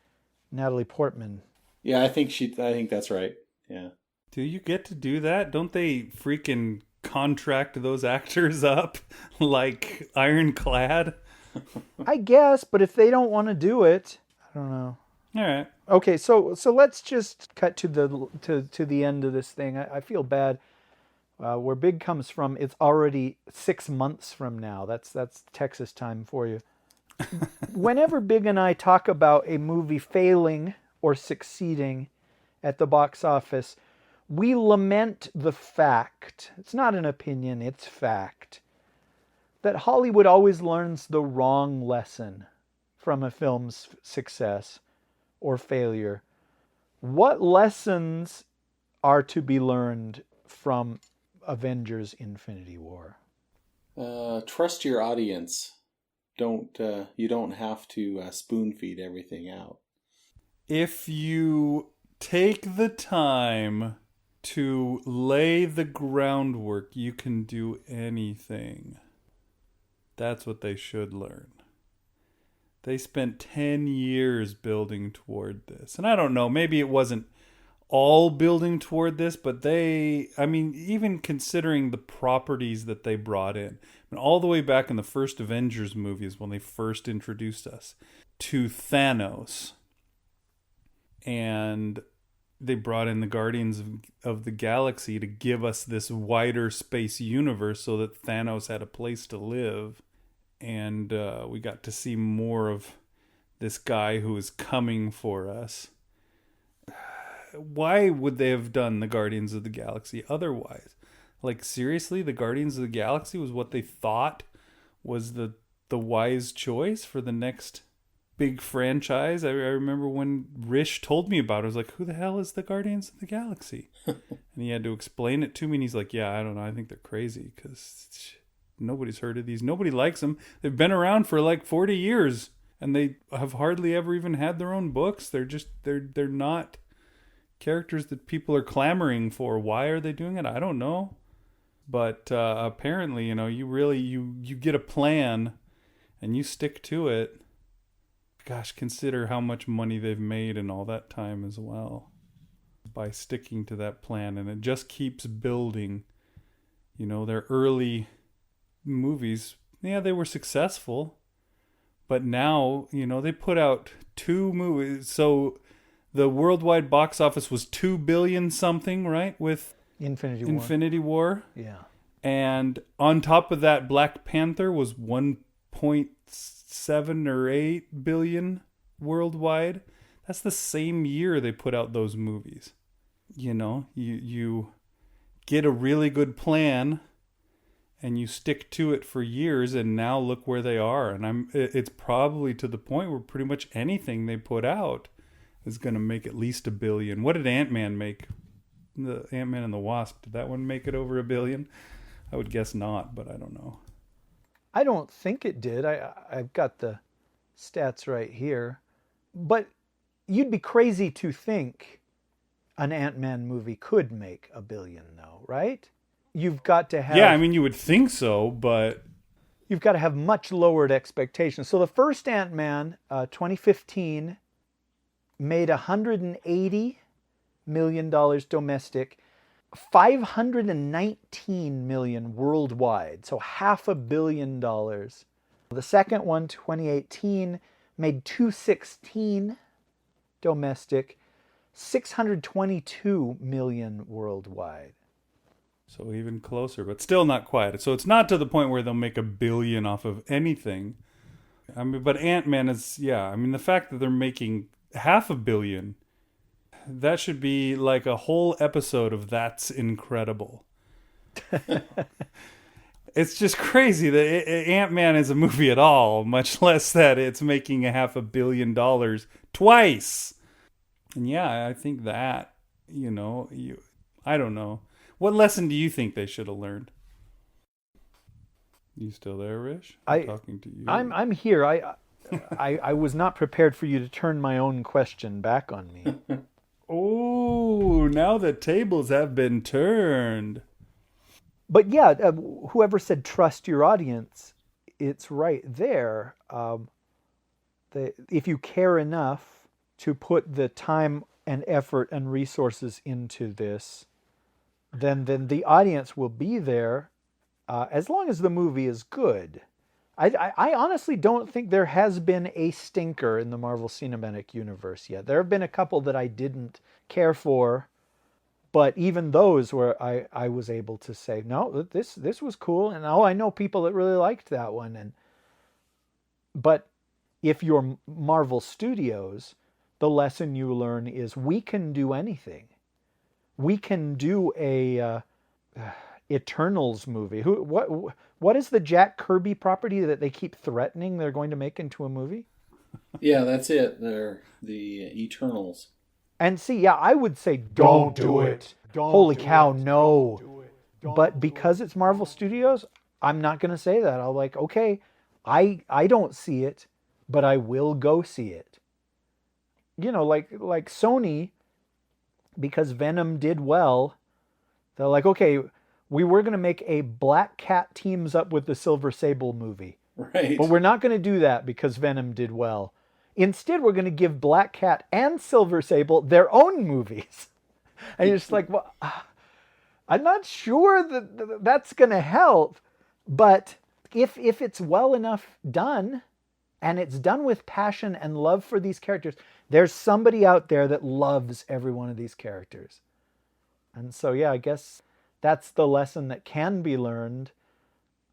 Natalie Portman. Yeah, I think that's right. Yeah. Do you get to do that? Don't they freaking contract those actors up like ironclad? I guess, but if they don't want to do it, I don't know. All right. Okay, so let's just cut to the end of this thing. I feel bad. Where Big comes from, it's already 6 months from now. That's Texas time for you. Whenever Big and I talk about a movie failing or succeeding at the box office, we lament the fact, it's not an opinion, it's fact, that Hollywood always learns the wrong lesson from a film's success or failure. What lessons are to be learned from Avengers Infinity War? Trust your audience. You don't have to spoon feed everything out. If you take the time to lay the groundwork, you can do anything. That's what they should learn. They spent 10 years building toward this. And I don't know, maybe it wasn't all building toward this, but even considering the properties that they brought in, and all the way back in the first Avengers movies when they first introduced us to Thanos, and they brought in the Guardians of the Galaxy to give us this wider space universe so that Thanos had a place to live. And we got to see more of this guy who is coming for us. Why would they have done the Guardians of the Galaxy otherwise? Like, seriously, the Guardians of the Galaxy was what they thought was the wise choice for the next big franchise? I remember when Rish told me about it, I was like, who the hell is the Guardians of the Galaxy? And he had to explain it to me, and he's like, yeah, I don't know, I think they're crazy, because nobody's heard of these. Nobody likes them. They've been around for like 40 years, and they have hardly ever even had their own books. They're not characters that people are clamoring for. Why are they doing it? I don't know. But apparently, you get a plan and you stick to it. Gosh, consider how much money they've made in all that time as well by sticking to that plan. And it just keeps building. Their early movies, yeah, they were successful. But now, they put out 2 movies. So the worldwide box office was $2 billion something, right? With Infinity War. Yeah. And on top of that, Black Panther was 1.7 or 8 billion worldwide. That's the same year they put out those movies. You get a really good plan and you stick to it for years, and now look where they are. And it's probably to the point where pretty much anything they put out is going to make at least $1 billion. What did Ant-Man make? The Ant-Man and the Wasp, did that one make it over $1 billion? I would guess not, but I don't know. I don't think it did. I've got the stats right here. But you'd be crazy to think an Ant-Man movie could make $1 billion, though, right? You've got to have... Yeah, you would think so, but... You've got to have much lowered expectations. So the first Ant-Man, 2015, made $180 million domestic, $519 million worldwide. So $500 million The second one, 2018, made 216 domestic, 622 million worldwide. So even closer, but still not quite. So it's not to the point where they'll make $1 billion off of anything. I mean, but Ant-Man is, yeah. I mean, the fact that they're making $500 million, that should be like a whole episode of That's Incredible. It's just crazy that Ant-Man is a movie at all, much less that it's making $500 million twice. And yeah, I think that, I don't know. What lesson do you think they should have learned? You still there, Rish? I'm talking to you. I'm here. I was not prepared for you to turn my own question back on me. Oh, now the tables have been turned. But yeah, whoever said trust your audience, it's right there. If you care enough to put the time and effort and resources into this, then the audience will be there as long as the movie is good. I honestly don't think there has been a stinker in the Marvel Cinematic Universe yet. There have been a couple that I didn't care for, but even those where I was able to say, no, this was cool, and I know people that really liked that one. But if you're Marvel Studios, the lesson you learn is we can do anything. We can do a Eternals movie. What is the Jack Kirby property that they keep threatening they're going to make into a movie? Yeah, that's it. They're the Eternals. And see, yeah, I would say don't do it. Holy cow, no. But because it's Marvel Studios, I'm not going to say that. I'll like, okay, I don't see it, but I will go see it. Like Sony, because Venom did well, they're like, okay, we were going to make a Black Cat teams up with the Silver Sable movie. Right. But we're not going to do that because Venom did well. Instead, we're going to give Black Cat and Silver Sable their own movies. And you're just like, well, I'm not sure that that's going to help. But if it's well enough done, and it's done with passion and love for these characters, there's somebody out there that loves every one of these characters. And so, yeah, I guess that's the lesson that can be learned.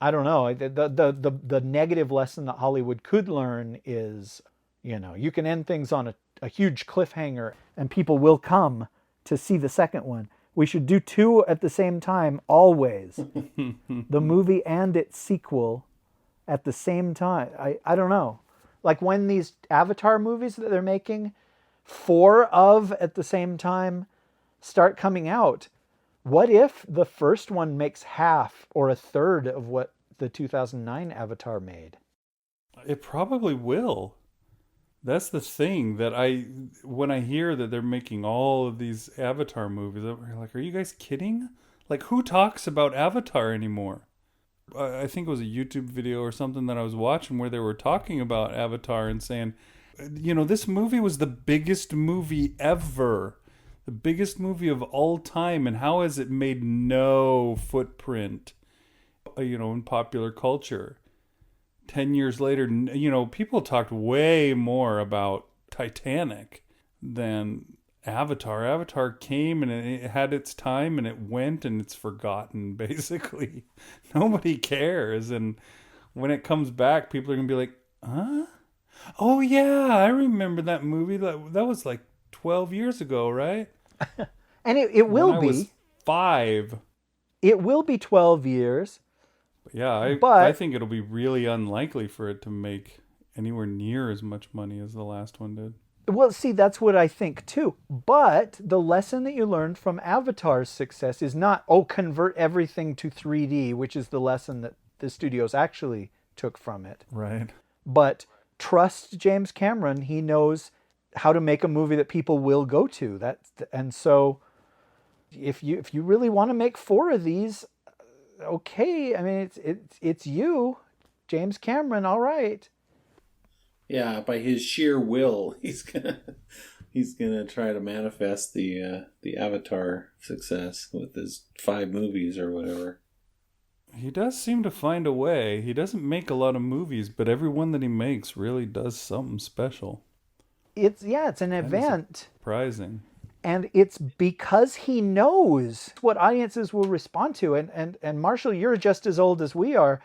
I don't know. The negative lesson that Hollywood could learn is, you can end things on a huge cliffhanger and people will come to see the second one. We should do 2 at the same time, always. The movie and its sequel at the same time. I don't know. Like when these Avatar movies that they're making, 4 of at the same time start coming out. What if the first one makes half or a third of what the 2009 Avatar made? It probably will. That's the thing that when I hear that they're making all of these Avatar movies, I'm like, are you guys kidding? Like, who talks about Avatar anymore? I think it was a YouTube video or something that I was watching where they were talking about Avatar and saying, this movie was the biggest movie ever. The biggest movie of all time. And how has it made no footprint, in popular culture? 10 years later, people talked way more about Titanic than Avatar. Avatar came and it had its time and it went and it's forgotten, basically. Nobody cares. And when it comes back, people are going to be like, huh? Oh, yeah, I remember that movie. That was like 12 years ago, right? And it will when be. I was 5. It will be 12 years. Yeah, I think it'll be really unlikely for it to make anywhere near as much money as the last one did. Well, see, that's what I think too. But the lesson that you learned from Avatar's success is not, convert everything to 3D, which is the lesson that the studios actually took from it. Right. But trust James Cameron. He knows how to make a movie that people will go to. And so if you really want to make 4 of these, okay, I mean, it's you, James Cameron, all right. Yeah, by his sheer will, he's gonna try to manifest the Avatar success with his 5 movies or whatever. He does seem to find a way. He doesn't make a lot of movies, but every one that he makes really does something special. It's an event. Surprising. And it's because he knows what audiences will respond to. And Marshall, you're just as old as we are.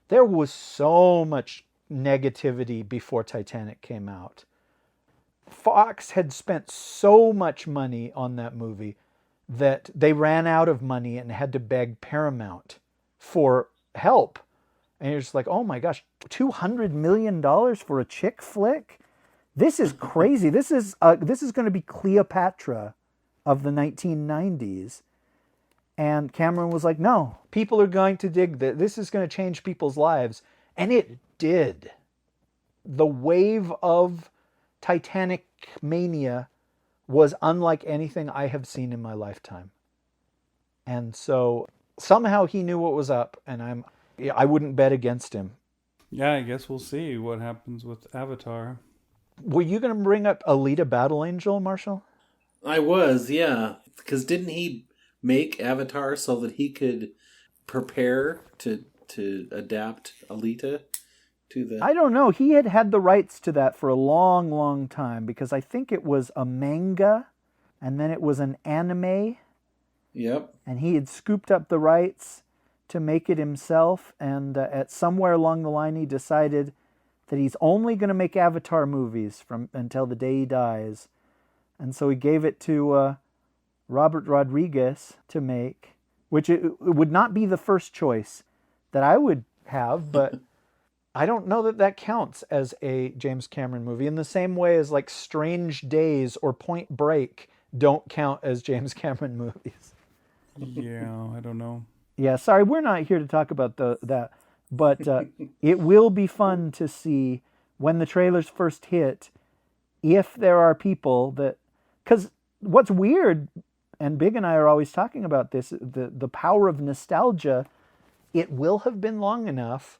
There was so much negativity before Titanic came out. Fox had spent so much money on that movie that they ran out of money and had to beg Paramount for help. And you're just like, oh my gosh, $200 million for a chick flick? This is crazy. This is going to be Cleopatra of the 1990s. And Cameron was like, no, people are going to dig this. This is going to change people's lives. And it did. The wave of Titanic mania was unlike anything I have seen in my lifetime. And so somehow he knew what was up, and I wouldn't bet against him. Yeah, I guess we'll see what happens with Avatar. Were you going to bring up Alita Battle Angel, Marshall? I was, yeah. Because didn't he make Avatar so that he could prepare to adapt Alita to the... I don't know. He had the rights to that for a long, long time, because I think it was a manga, and then it was an anime. Yep. And he had scooped up the rights to make it himself, and at somewhere along the line he decided that he's only going to make Avatar movies until the day he dies. And so he gave it to Robert Rodriguez to make, which it would not be the first choice that I would have, but I don't know that counts as a James Cameron movie in the same way as like Strange Days or Point Break don't count as James Cameron movies. Yeah, I don't know. Yeah, sorry, we're not here to talk about that, but it will be fun to see when the trailers first hit if there are people that... Because what's weird, and Big and I are always talking about this, the power of nostalgia, it will have been long enough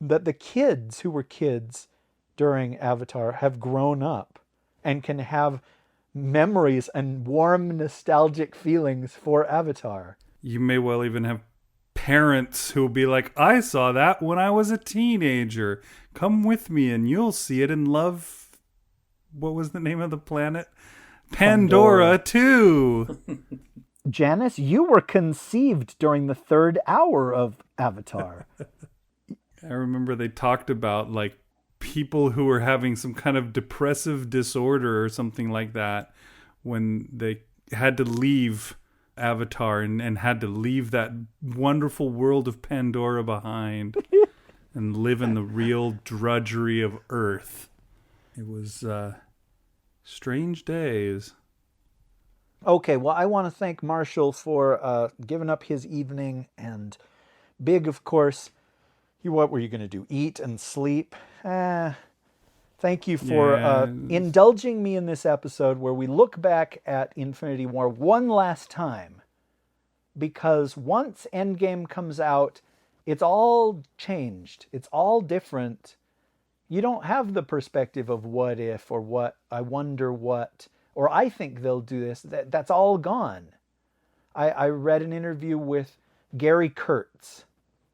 that the kids who were kids during Avatar have grown up and can have memories and warm nostalgic feelings for Avatar. You may well even have parents who will be like, I saw that when I was a teenager. Come with me and you'll see it and love... What was the name of the planet? Pandora 2. Janice, you were conceived during the third hour of Avatar. I remember they talked about like people who were having some kind of depressive disorder or something like that when they had to leave Avatar and had to leave that wonderful world of Pandora behind and live in the real drudgery of Earth. It was strange days. Okay, well, I want to thank Marshall for giving up his evening, and Big, of course. What were you going to do? Eat and sleep? Thank you for indulging me in this episode where we look back at Infinity War one last time. Because once Endgame comes out, it's all changed. It's all different. You don't have the perspective of what if or what, I wonder what, or I think they'll do this. That's all gone. I read an interview with Gary Kurtz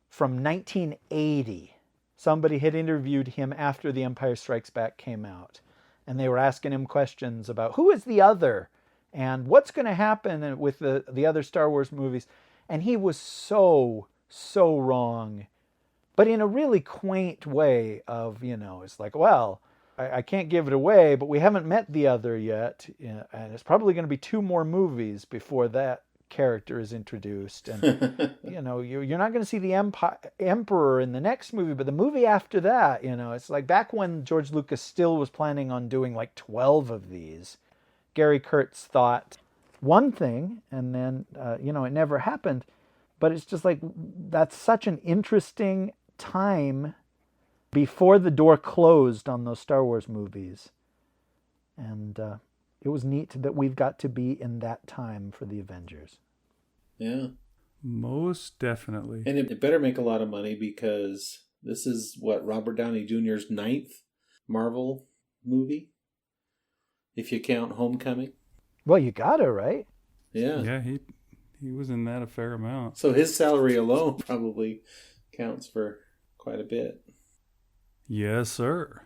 from 1980. Somebody had interviewed him after The Empire Strikes Back came out. And they were asking him questions about who is the other and what's going to happen with the other Star Wars movies. And he was so wrong. But in a really quaint way of, it's like, well, I can't give it away, but we haven't met the other yet. And it's probably going to be 2 more movies before that character is introduced, and you're not going to see the Emperor in the next movie, but the movie after that, it's like back when George Lucas still was planning on doing like 12 of these. Gary Kurtz thought one thing, and then it never happened. But it's just like that's such an interesting time before the door closed on those Star Wars movies, and it was neat that we've got to be in that time for the Avengers. Yeah. Most definitely. And it better make a lot of money because this is Robert Downey Jr.'s 9th Marvel movie, if you count Homecoming. Well, you gotta, right? Yeah. Yeah, He was in that a fair amount. So his salary alone probably counts for quite a bit. Yes, sir.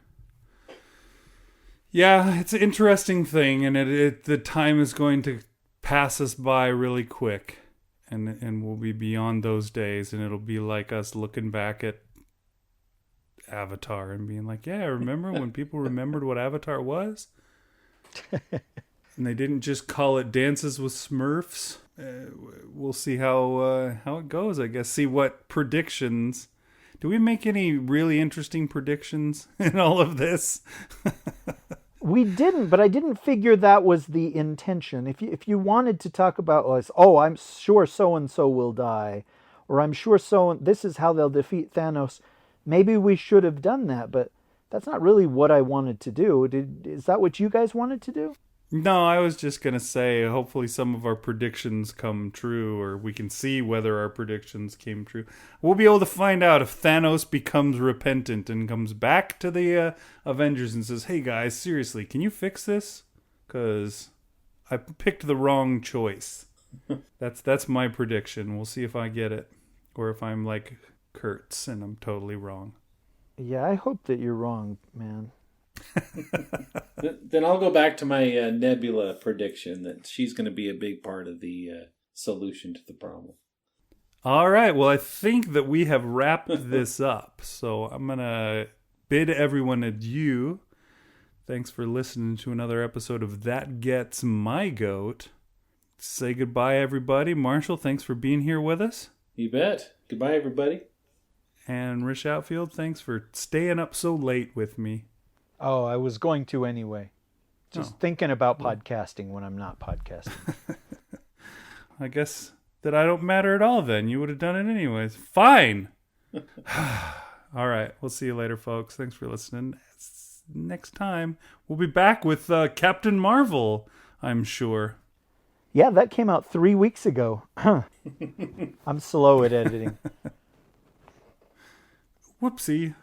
Yeah, it's an interesting thing, and the time is going to pass us by really quick, and we'll be beyond those days, and it'll be like us looking back at Avatar and being like, yeah, remember when people remembered what Avatar was? And they didn't just call it Dances with Smurfs. We'll see how it goes, I guess. See what predictions. Do we make any really interesting predictions in all of this? We didn't, but I didn't figure that was the intention. If you wanted to talk about, like, oh, I'm sure so-and-so will die, or I'm sure this is how they'll defeat Thanos, maybe we should have done that, but that's not really what I wanted to do. Is that what you guys wanted to do? No, I was just going to say, hopefully some of our predictions come true, or we can see whether our predictions came true. We'll be able to find out if Thanos becomes repentant and comes back to the Avengers and says, hey guys, seriously, can you fix this? Because I picked the wrong choice. That's my prediction. We'll see if I get it, or if I'm like Kurtz and I'm totally wrong. Yeah, I hope that you're wrong, man. Then I'll go back to my Nebula prediction that she's going to be a big part of the solution to the problem. All right. Well, I think that we have wrapped this up. So I'm going to bid everyone adieu. Thanks for listening to another episode of That Gets My Goat. Say goodbye, everybody. Marshall, thanks for being here with us. You bet. Goodbye, everybody. And Rish Outfield, thanks for staying up so late with me. Oh, I was going to anyway. Just thinking about podcasting when I'm not podcasting. I guess that I don't matter at all then. You would have done it anyways. Fine. All right. We'll see you later, folks. Thanks for listening. Next time, we'll be back with Captain Marvel, I'm sure. Yeah, that came out 3 weeks ago. I'm slow at editing. Whoopsie.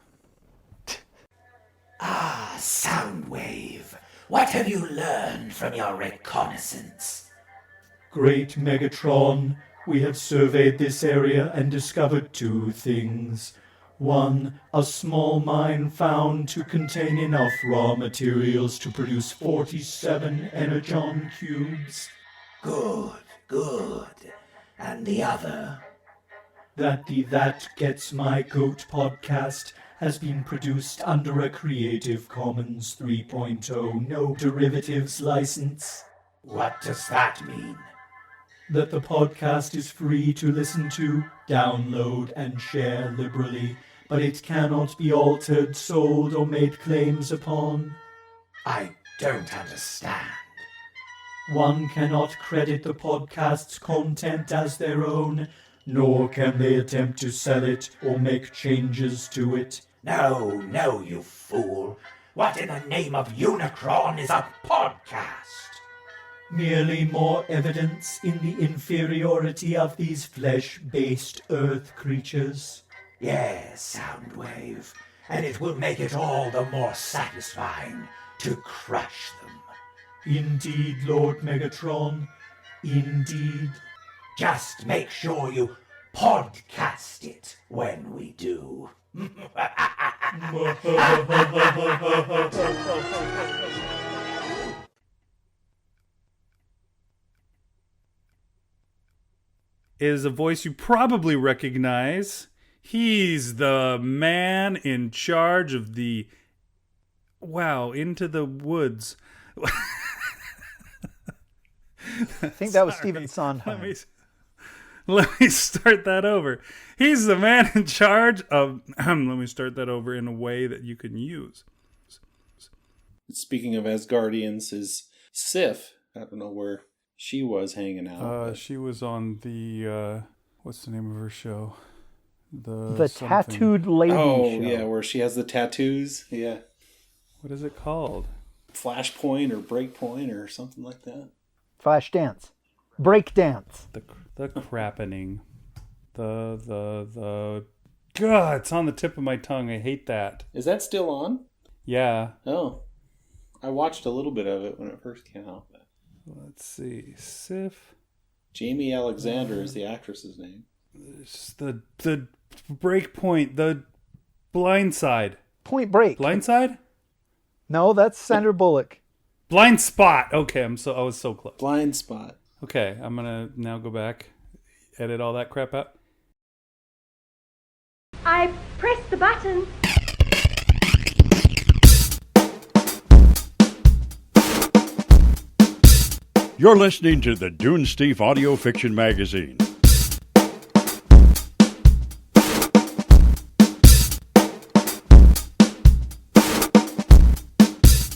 Ah, Soundwave, what have you learned from your reconnaissance? Great Megatron, we have surveyed this area and discovered 2 things. 1, a small mine found to contain enough raw materials to produce 47 energon cubes. Good. And the other? That the That Gets My Goat podcast has been produced under a Creative Commons 3.0 no derivatives license. What does that mean? That the podcast is free to listen to, download, and share liberally, but it cannot be altered, sold, or made claims upon. I don't understand. One cannot credit the podcast's content as their own, nor can they attempt to sell it or make changes to it. No, you fool. What in the name of Unicron is a podcast? Merely more evidence in the inferiority of these flesh-based Earth creatures. Yes, Soundwave, and it will make it all the more satisfying to crush them. Indeed, Lord Megatron, indeed. Just make sure you podcast it when we do. Is a voice you probably recognize. He's the man in charge of the... Wow, Into the Woods. I think that was Stephen Sondheim. Let me start that over. He's the man in charge of... let me start that over in a way that you can use. Speaking of Asgardians, is Sif. I don't know where she was hanging out. She was on the... what's the name of her show? The Tattooed Lady Oh, show. yeah, where she has the tattoos. Yeah. What is it called? Flashpoint or Breakpoint or something like that. Flash dance. Break dance. The crappening. The God, it's on the tip of my tongue. I hate that. Is that still on? Yeah. Oh. I watched a little bit of it when it first came out. Let's see. Sif Jamie Alexander is the actress's name. It's the break point, the blind side. Point Break. Blind side? No, that's Sandra Bullock. Blind spot. Okay, I was so close. Blind Spot. Okay, I'm gonna now go back, edit all that crap out. I pressed the button. You're listening to the Dunesteef Audio Fiction Magazine.